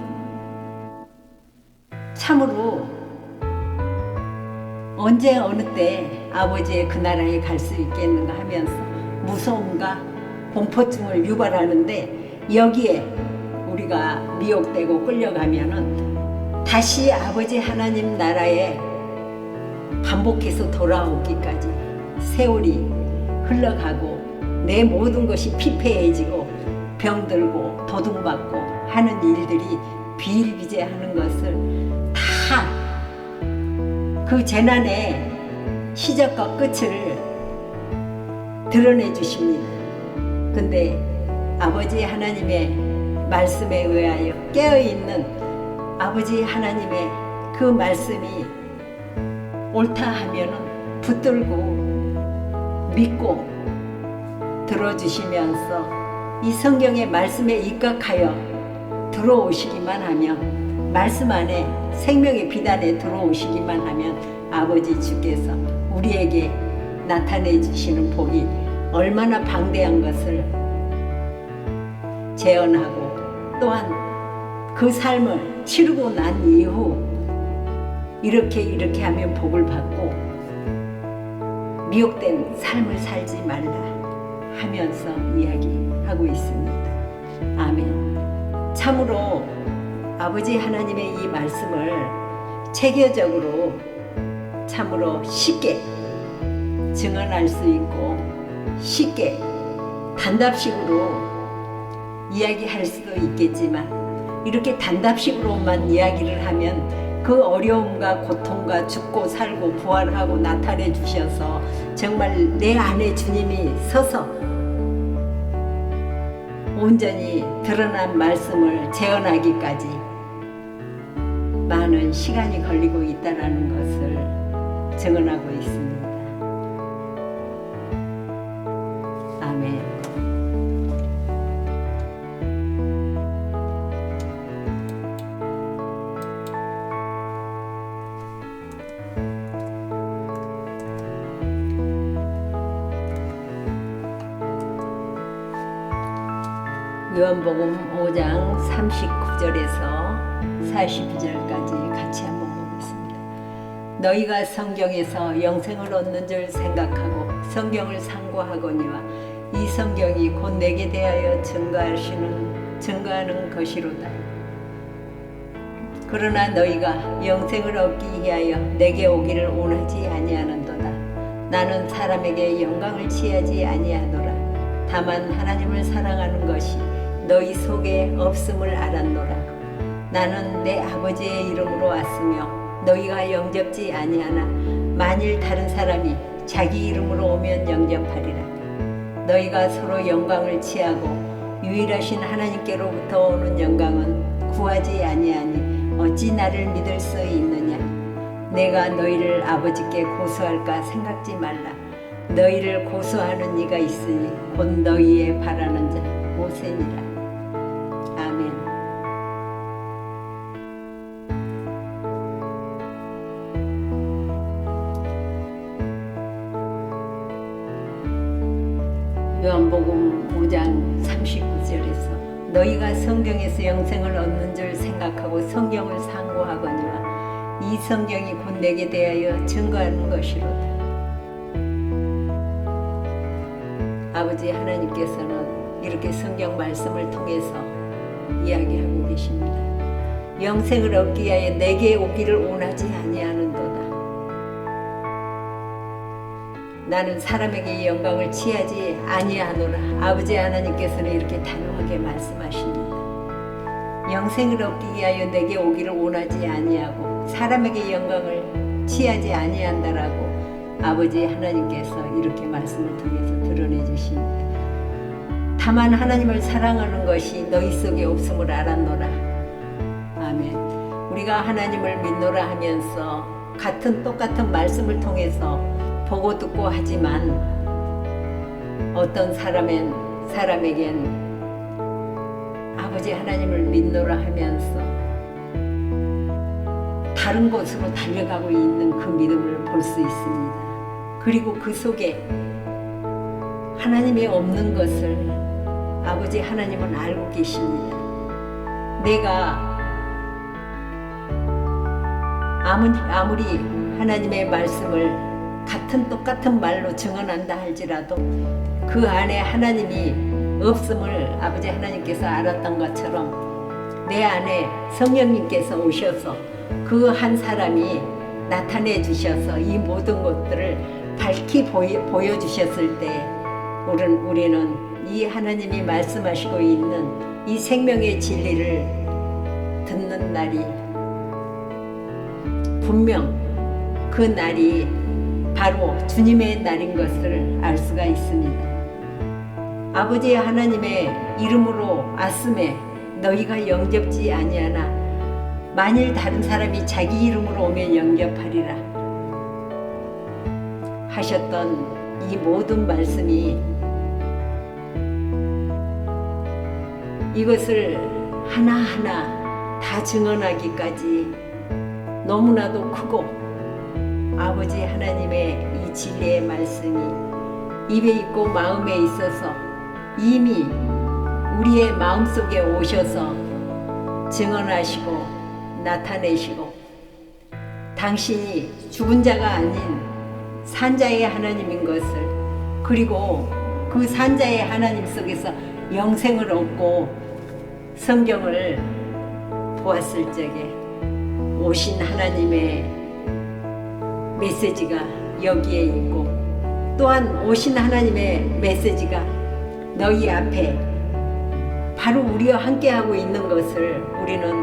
참으로 언제 어느 때 아버지의 그 나라에 갈 수 있겠는가 하면서 무서움과 공포증을 유발하는데 여기에 우리가 미혹되고 끌려가면은 다시 아버지 하나님 나라에 반복해서 돌아오기까지 세월이 흘러가고 내 모든 것이 피폐해지고 병들고 도둑맞고 하는 일들이 비일비재하는 것을 다 그 재난의 시작과 끝을 드러내 주십니다. 근데 아버지 하나님의 말씀에 의하여 깨어있는 아버지 하나님의 그 말씀이 옳다 하면은 붙들고 믿고 들어주시면서 이 성경의 말씀에 입각하여 들어오시기만 하면 말씀 안에 생명의 빛 안에 들어오시기만 하면 아버지 주께서 우리에게 나타내 주시는 복이 얼마나 방대한 것을 재현하고 또한 그 삶을 치르고 난 이후 이렇게 하면 복을 받고 미혹된 삶을 살지 말라 하면서 이야기하고 있습니다. 아멘. 참으로 아버지 하나님의 이 말씀을 체계적으로 참으로 쉽게 증언할 수 있고 쉽게 단답식으로 이야기할 수도 있겠지만 이렇게 단답식으로만 이야기를 하면 그 어려움과 고통과 죽고 살고 부활하고 나타내 주셔서 정말 내 안에 주님이 서서 온전히 드러난 말씀을 재현하기까지 많은 시간이 걸리고 있다는 것을 증언하고 있습니다. 아멘. 요한복음 5장 39절에서 42절까지 같이 한번 보겠습니다. 너희가 성경에서 영생을 얻는 줄 생각하고 성경을 상고하거니와 이 성경이 곧 내게 대하여 증거하는 것이로다. 그러나 너희가 영생을 얻기 위하여 내게 오기를 원하지 아니하는도다. 나는 사람에게 영광을 취하지 아니하노라. 다만 하나님을 사랑하는 것이 너희 속에 없음을 알았노라. 나는 내 아버지의 이름으로 왔으며 너희가 영접지 아니하나 만일 다른 사람이 자기 이름으로 오면 영접하리라. 너희가 서로 영광을 취하고 유일하신 하나님께로부터 오는 영광은 구하지 아니하니 어찌 나를 믿을 수 있느냐. 내가 너희를 아버지께 고소할까 생각지 말라. 너희를 고소하는 이가 있으니 곧 너희의 바라는 자 모세니라. 아멘. 요한복음 5장 39절에서 너희가 성경에서 영생을 얻는 줄 생각하고 성경을 상고하거니와 이 성경이 곧 내게 대하여 증거하는 것이로다. 아버지 하나님께서는 이렇게 성경 말씀을 통해서 이야기하고 계십니다. 영생을 얻기 위하여 내게 오기를 원하지 아니하는도다. 나는 사람에게 영광을 취하지 아니하노라. 아버지 하나님께서는 이렇게 단호하게 말씀하십니다. 영생을 얻기 위하여 내게 오기를 원하지 아니하고 사람에게 영광을 취하지 아니한다라고 아버지 하나님께서 이렇게 말씀을 통해서 드러내 주십니다. 다만 하나님을 사랑하는 것이 너희 속에 없음을 알았노라. 아멘. 우리가 하나님을 믿노라 하면서 똑같은 말씀을 통해서 보고 듣고 하지만 어떤 사람에겐 아버지 하나님을 믿노라 하면서 다른 곳으로 달려가고 있는 그 믿음을 볼 수 있습니다. 그리고 그 속에 하나님이 없는 것을 아버지 하나님은 알고 계십니다. 내가 아무리 하나님의 말씀을 똑같은 말로 증언한다 할지라도 그 안에 하나님이 없음을 아버지 하나님께서 알았던 것처럼 내 안에 성령님께서 오셔서 그 한 사람이 나타내 주셔서 이 모든 것들을 밝히 보여주셨을 때 우리는 이 하나님이 말씀하시고 있는 이 생명의 진리를 듣는 날이 분명 그 날이 바로 주님의 날인 것을 알 수가 있습니다. 아버지 하나님의 이름으로 왔음에 너희가 영접지 아니하나 만일 다른 사람이 자기 이름으로 오면 영접하리라 하셨던 이 모든 말씀이 이것을 하나하나 다 증언하기까지 너무나도 크고 아버지 하나님의 이 진리의 말씀이 입에 있고 마음에 있어서 이미 우리의 마음속에 오셔서 증언하시고 나타내시고 당신이 죽은 자가 아닌 산자의 하나님인 것을, 그리고 그 산자의 하나님 속에서 영생을 얻고 성경을 보았을 적에 오신 하나님의 메시지가 여기에 있고, 또한 오신 하나님의 메시지가 너희 앞에 바로 우리와 함께하고 있는 것을 우리는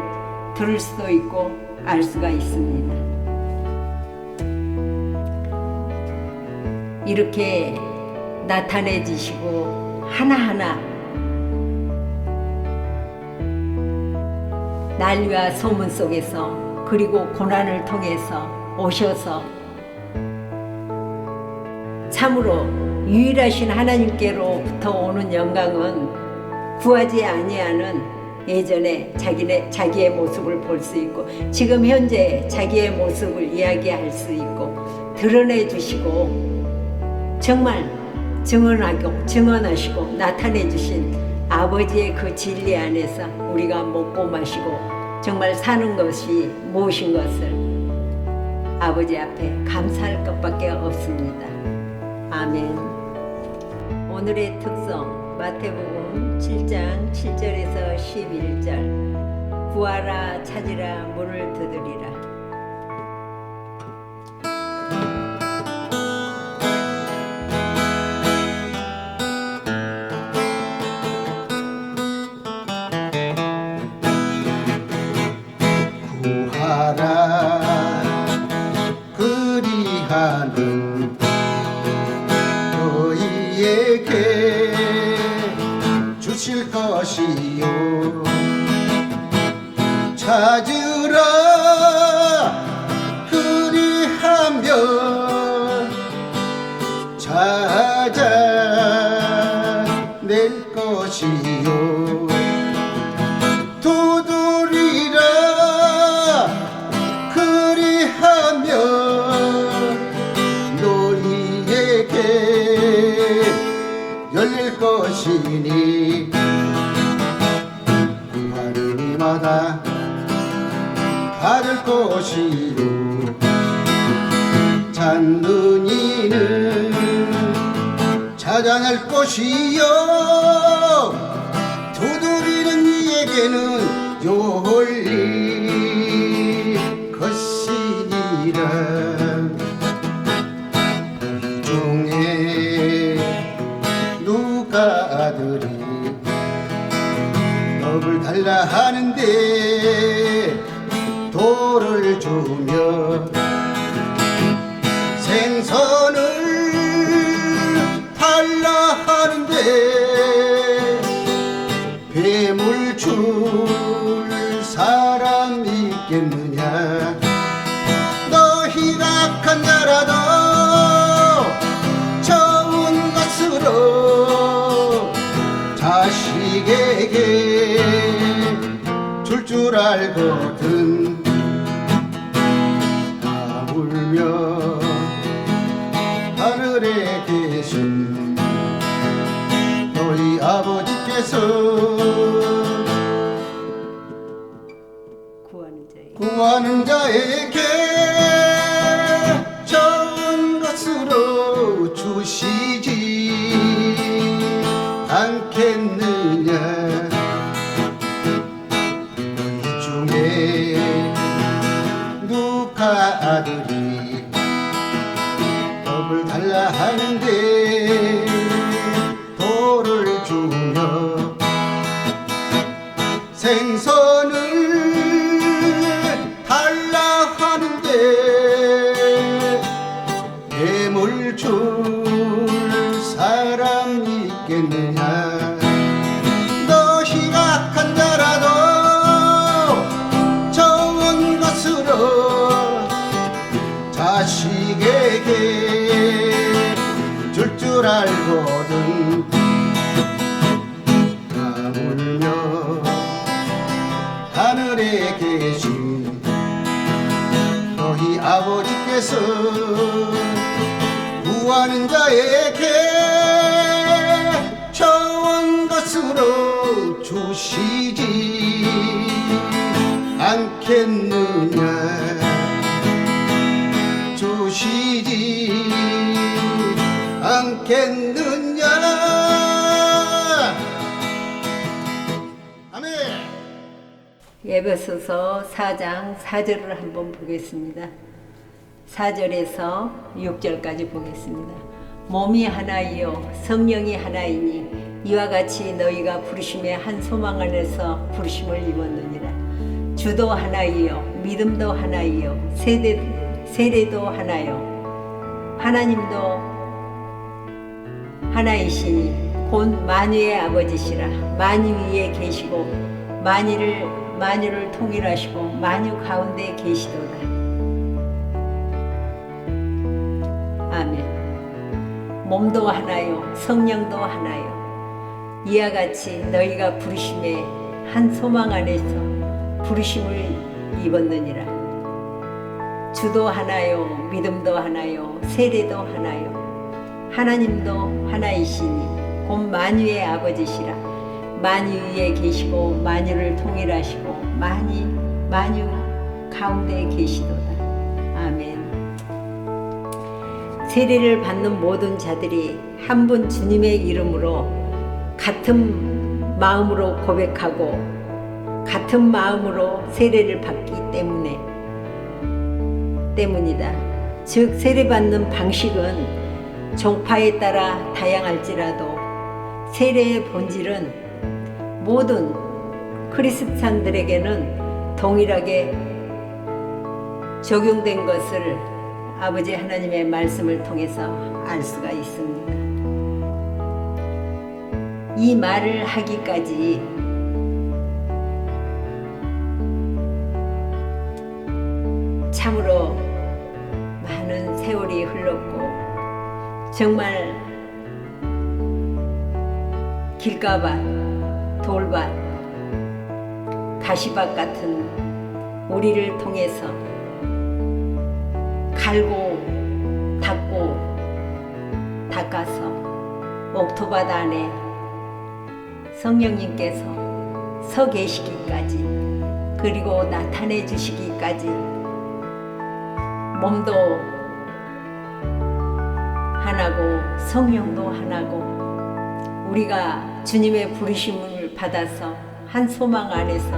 들을 수도 있고 알 수가 있습니다. 이렇게 나타내지시고 하나하나 난리와 소문 속에서, 그리고 고난을 통해서 오셔서 참으로 유일하신 하나님께로부터 오는 영광은 구하지 아니하는 예전에 자기의 모습을 볼 수 있고, 지금 현재 자기의 모습을 이야기할 수 있고 드러내 주시고 정말 증언하시고 나타내 주신 아버지의 그 진리 안에서 우리가 먹고 마시고 정말 사는 것이 무엇인 것을 아버지 앞에 감사할 것밖에 없습니다. 아멘. 오늘의 특성 마태복음 7장 7절에서 11절. 구하라 찾으라 문을 두드리라. 구하라 그리하는 너희에게 주실 것이요, 찾으라 그리하면 찾아낼 것이요, 두드리라 그리하면 너희에게 열릴 것이니, 구하는 이마다 받을 것이요, 찾는 이는 찾아낼 것이요, 두드리는 이에게는 열릴 것이니라. 이 중에 누가 아들이 떡을 달라 하는데 돌을 주며 생선을 달라 하는데 뱀을 줄 사람 있겠느냐. 너희가 악한 자라도 좋은 것으로 자식에게 줄 알거든. 하물며 하늘에 계신 너희 아버지께서 구하는 자에게 좋은 것으로 주시지 않겠느냐. 이 중에 누가 아들이 떡을 달라 하는데 돌을 주며 생선을 달라 하는데 뱀을 줄 사람 있겠느냐. 너희가 악한 자라도 좋은 것으로 자식에게 줄 알거든. 하물며 하늘에 계신 너희 아버지께서 구하는 자에게 좋은 것으로 주시지 않겠느냐 주시지 않겠느냐. 아멘. 에베소서 4장 4절을 한번 보겠습니다. 4절에서 6절까지 보겠습니다. 몸이 하나이요 성령이 하나이니 이와 같이 너희가 부르심의 한 소망 안에서 부르심을 입었느니라. 주도 하나이요 믿음도 하나이요 세례도 하나요 하나님도 하나이시니 곧 만유의 아버지시라. 만유 위에 계시고 만유를 통일하시고 만유 가운데 계시도다. 아멘. 몸도 하나요 성령도 하나요 이와 같이 너희가 부르심의 한 소망 안에서 부르심을 입었느니라. 주도 하나요 믿음도 하나요 세례도 하나요 하나님도 하나이시니 곧 만유의 아버지시라. 만유 위에 계시고 만유를 통일하시고 만유 가운데 계시도다. 아멘. 세례를 받는 모든 자들이 한 분 주님의 이름으로 같은 마음으로 고백하고 같은 마음으로 세례를 받기 때문이다. 즉 세례받는 방식은 종파에 따라 다양할지라도 세례의 본질은 모든 크리스찬들에게는 동일하게 적용된 것을 아버지 하나님의 말씀을 통해서 알 수가 있습니다. 이 말을 하기까지 참으로 많은 세월이 흘렀고 정말 길가밭, 돌밭, 가시밭 같은 우리를 통해서 갈고 닦아서 옥토밭 안에 성령님께서 서 계시기까지 그리고 나타내 주시기까지 몸도 하나고 성령도 하나고 우리가 주님의 부르심을 받아서 한 소망 안에서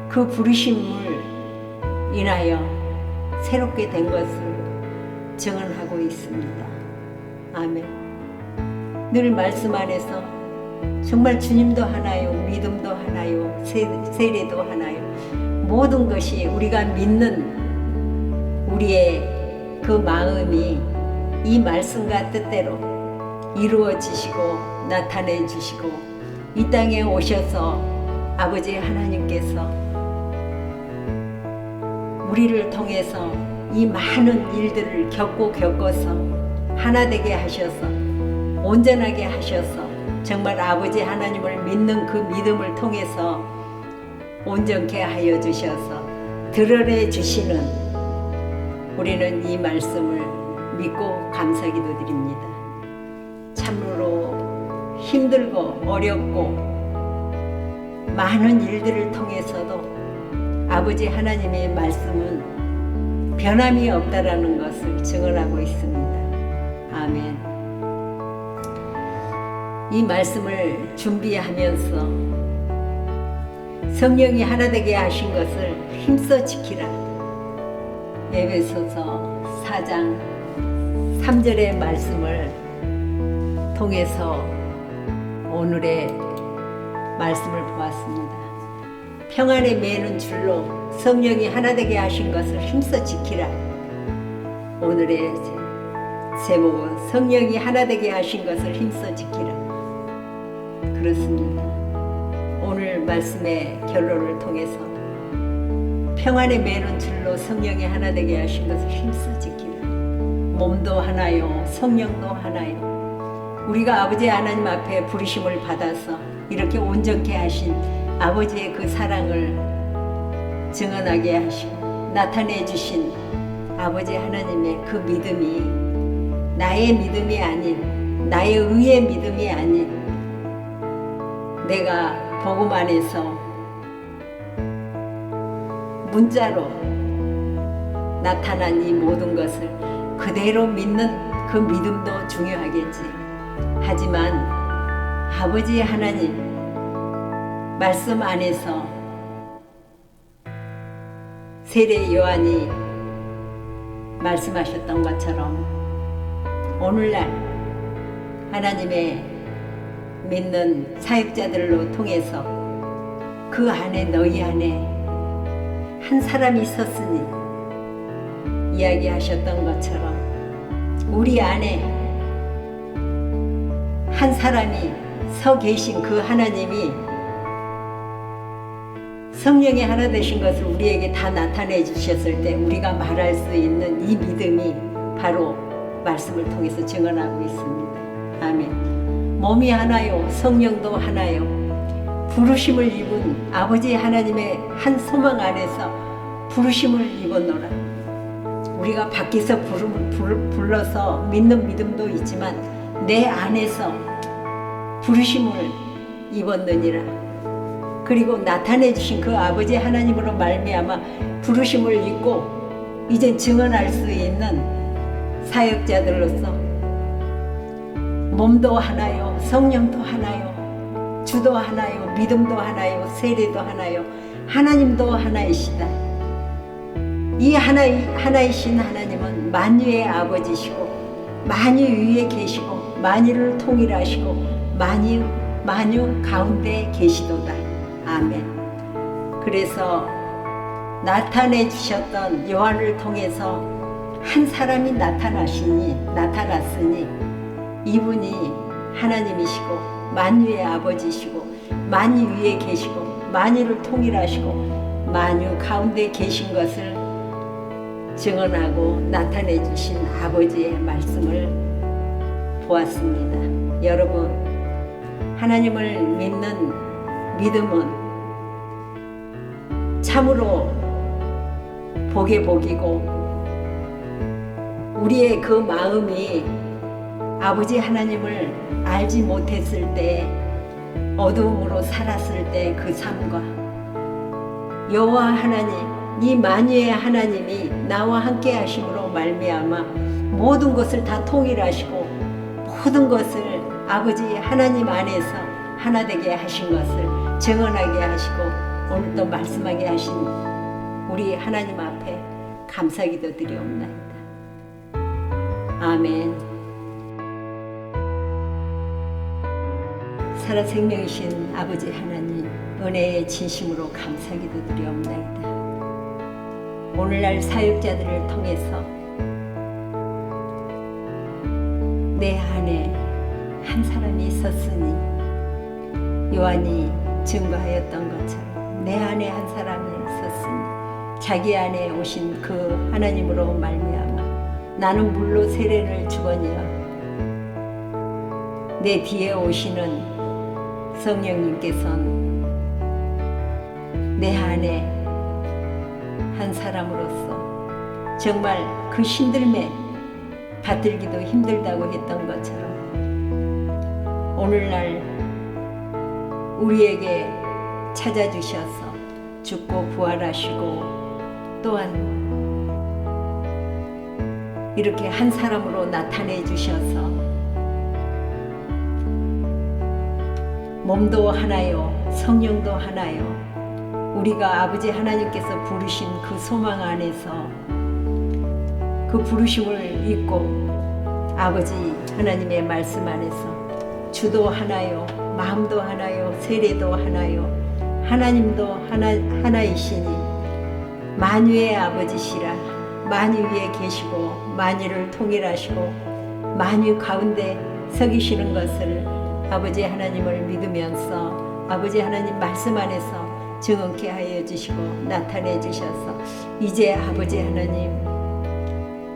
그 부르심을 인하여 새롭게 된 것을 증언하고 있습니다. 아멘. 늘 말씀 안에서 정말 주님도 하나요, 믿음도 하나요, 세례도 하나요. 모든 것이 우리가 믿는 우리의 그 마음이 이 말씀과 뜻대로 이루어지시고 나타내 주시고 이 땅에 오셔서 아버지 하나님께서 우리를 통해서 이 많은 일들을 겪어서 하나 되게 하셔서 온전하게 하셔서 정말 아버지 하나님을 믿는 그 믿음을 통해서 온전케 하여 주셔서 드러내 주시는 우리는 이 말씀을 믿고 감사기도 드립니다. 참으로 힘들고 어렵고 많은 일들을 통해서도 아버지 하나님의 말씀은 변함이 없다라는 것을 증언하고 있습니다. 아멘. 이 말씀을 준비하면서 성령이 하나 되게 하신 것을 힘써 지키라. 에베소서 4장 3절의 말씀을 통해서 오늘의 말씀을 보았습니다. 평안에 매는 줄로 성령이 하나 되게 하신 것을 힘써 지키라. 오늘의 제목은 성령이 하나 되게 하신 것을 힘써 지키라. 그렇습니다. 오늘 말씀의 결론을 통해서 평안에 매는 줄로 성령이 하나 되게 하신 것을 힘써 지키라. 몸도 하나요, 성령도 하나요. 우리가 아버지 하나님 앞에 부르심을 받아서 이렇게 온전케 하신 아버지의 그 사랑을 증언하게 하시고 나타내 주신 아버지 하나님의 그 믿음이 나의 믿음이 아닌, 나의 의의 믿음이 아닌, 내가 복음 안에서 문자로 나타난 이 모든 것을 그대로 믿는 그 믿음도 중요하겠지. 하지만 아버지 하나님 말씀 안에서 세례 요한이 말씀하셨던 것처럼 오늘날 하나님의 믿는 사역자들로 통해서 그 안에 너희 안에 한 사람이 있었으니 이야기하셨던 것처럼 우리 안에 한 사람이 서 계신 그 하나님이 성령의 하나 되신 것을 우리에게 다 나타내 주셨을 때 우리가 말할 수 있는 이 믿음이 바로 말씀을 통해서 증언하고 있습니다. 아멘. 몸이 하나요, 성령도 하나요. 부르심을 입은 아버지 하나님의 한 소망 안에서 부르심을 입었노라. 우리가 밖에서 불러서 믿는 믿음도 있지만 내 안에서 부르심을 입었느니라. 그리고 나타내 주신 그 아버지 하나님으로 말미암아 부르심을 입고 이제 증언할 수 있는 사역자들로서 몸도 하나요, 성령도 하나요, 주도 하나요, 믿음도 하나요, 세례도 하나요, 하나님도 하나이시다. 이 하나이신 하나님은 만유의 아버지시고 만유 위에 계시고 만유를 통일하시고 만유 가운데 계시도다. 아멘. 그래서 나타내 주셨던 요한을 통해서 한 사람이 나타났으니 이분이 하나님이시고 만유의 아버지시고 만유 위에 계시고 만유를 통일하시고 만유 가운데 계신 것을 증언하고 나타내 주신 아버지의 말씀을 보았습니다. 여러분, 하나님을 믿는 믿음은 참으로 복의 복이고 우리의 그 마음이 아버지 하나님을 알지 못했을 때 어두움으로 살았을 때 그 삶과 여호와 하나님, 이 만유의 하나님이 나와 함께 하심으로 말미암아 모든 것을 다 통일하시고 모든 것을 아버지 하나님 안에서 하나 되게 하신 것을 증언하게 하시고 오늘 또 말씀하게 하신 우리 하나님 앞에 감사기도 드리옵나이다. 아멘. 살아생명이신 아버지 하나님, 은혜의 진심으로 감사기도 드리옵나이다. 오늘날 사역자들을 통해서 내 안에 한 사람이 있었으니 요한이 증거하였던 것처럼 내 안에 한 사람이 있었으니 자기 안에 오신 그 하나님으로 말미암아 나는 물로 세례를 주거니와 내 뒤에 오시는 성령님께서는 내 안에 한 사람으로서 정말 그 힘듦에 받들기도 힘들다고 했던 것처럼 오늘날 우리에게 찾아주셔서 죽고 부활하시고 또한 이렇게 한 사람으로 나타내 주셔서 몸도 하나요, 성령도 하나요. 우리가 아버지 하나님께서 부르신 그 소망 안에서 그 부르심을 잊고 아버지 하나님의 말씀 안에서 주도 하나요, 마음도 하나요, 세례도 하나요, 하나님도 하나이시니 만유의 아버지시라. 만유 위에 계시고 만유를 통일하시고 만유 가운데 서 계시는 것을 아버지 하나님을 믿으면서 아버지 하나님 말씀 안에서 증언케 하여 주시고 나타내 주셔서 이제 아버지 하나님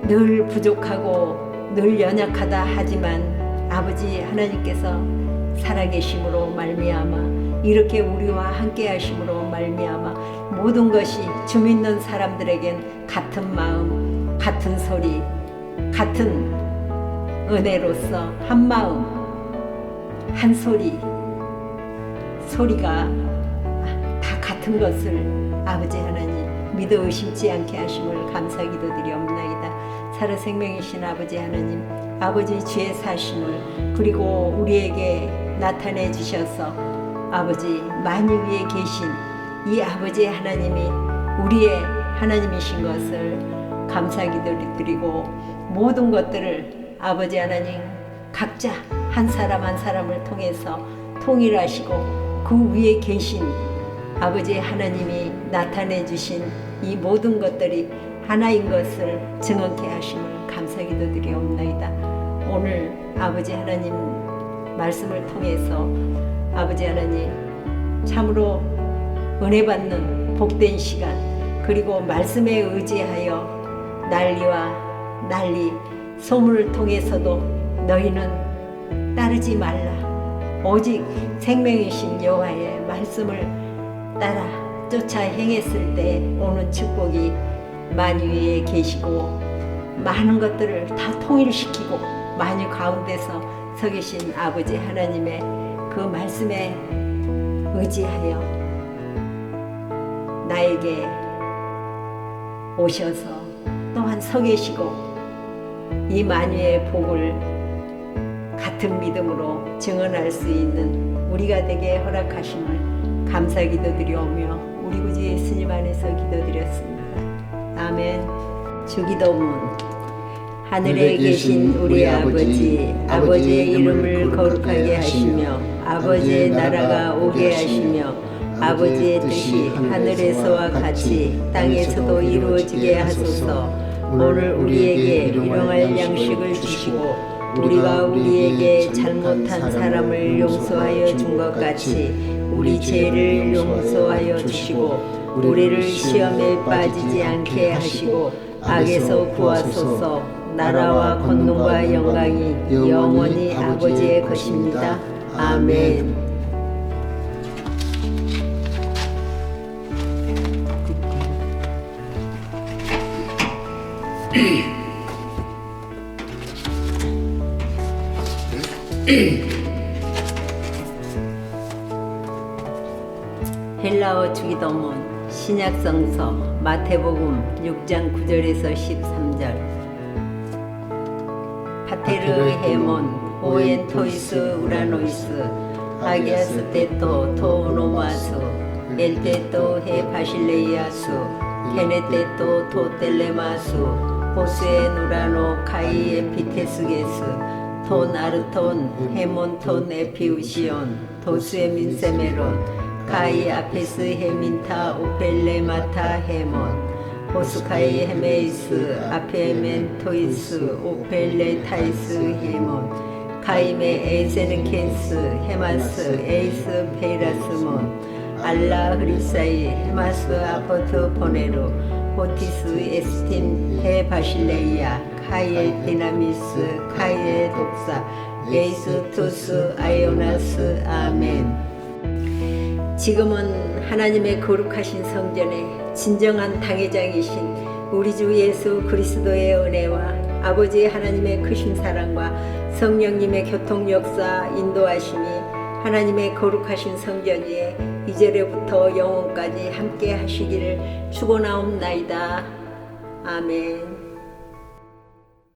늘 부족하고 늘 연약하다 하지만 아버지 하나님께서 살아계심으로 말미암아 이렇게 우리와 함께 하심으로 말미암아 모든 것이 주 믿는 사람들에겐 같은 마음, 같은 소리, 같은 은혜로서 한 마음 한 소리가 다 같은 것을 아버지 하나님 믿어 의심치 않게 하심을 감사 기도드리옵나이다. 살아생명이신 아버지 하나님, 아버지 주의 사심을 그리고 우리에게 나타내 주셔서 아버지 만유 위에 계신 이 아버지 하나님이 우리의 하나님이신 것을 감사 기도드리고 모든 것들을 아버지 하나님 각자 한 사람 한 사람을 통해서 통일하시고 그 위에 계신 아버지 하나님이 나타내 주신 이 모든 것들이 하나인 것을 증언케 하심을 감사 기도드리옵나이다. 오늘 아버지 하나님 말씀을 통해서 아버지 하나님 참으로 은혜 받는 복된 시간 그리고 말씀에 의지하여 난리 소문을 통해서도 너희는 따르지 말라. 오직 생명이신 여호와의 말씀을 따라 쫓아 행했을 때 오는 축복이 만유 위에 계시고 많은 것들을 다 통일시키고 만유 가운데서 서 계신 아버지 하나님의 그 말씀에 의지하여 나에게 오셔서 또한 서 계시고 이 만유의 복을 같은 믿음으로 증언할 수 있는 우리가 되게 허락하심을 감사 기도드리오며 우리 구주 예수님 안에서 기도드렸습니다. 아멘. 주기도문. 하늘에 계신 우리 아버지, 아버지의 이름을 거룩하게 하시며 아버지의 나라가 오게 하시며 아버지의 뜻이 하늘에서와 같이 땅에서도 이루어지게 하소서. 오늘 우리에게 일용할 양식을 주시고 우리가 우리에게 잘못한 사람을 용서하여 준 것 같이 우리 죄를 용서하여 주시고 우리를 시험에 빠지지 않게 하시고 악에서 구하소서. 나라와 권능과 영광이 영원히 아버지의 것입니다. 아멘. 헬라어 주기도문 신약성서 마태복음 6장 9절에서 13절. 파테르 헤몬 오엔토이스 우라노이스 아기아스 테토 토노마스 엘테토 헤 바실레이아수 케네테토 토텔레마수 호스에 누라노 카이 에피테스게스 톤 아르톤 헤몬톤 에피우시온 도스에 민세메론 카이 아페스 헤민타 오펠레마타 헤몬 호스카이 헤메이스 아페멘토이스 오펠레타이스 헤몬 카이메 에세르케스 헤마스 에이스 페이라스몬 알라 흐리사이 헤마스 아포트 포네루 호티스 에스틴 헤 바실레이아 카이에 디나미스 카이에 독사 에이스 투스 아이오나스 아멘. 지금은 하나님의 거룩하신 성전에 진정한 당회장이신 우리 주 예수 그리스도의 은혜와 아버지 하나님의 크신 사랑과 성령님의 교통 역사 인도하심이 하나님의 거룩하신 성전 위에 이제로부터 영원까지 함께 하시기를 축원하옵나이다. 아멘.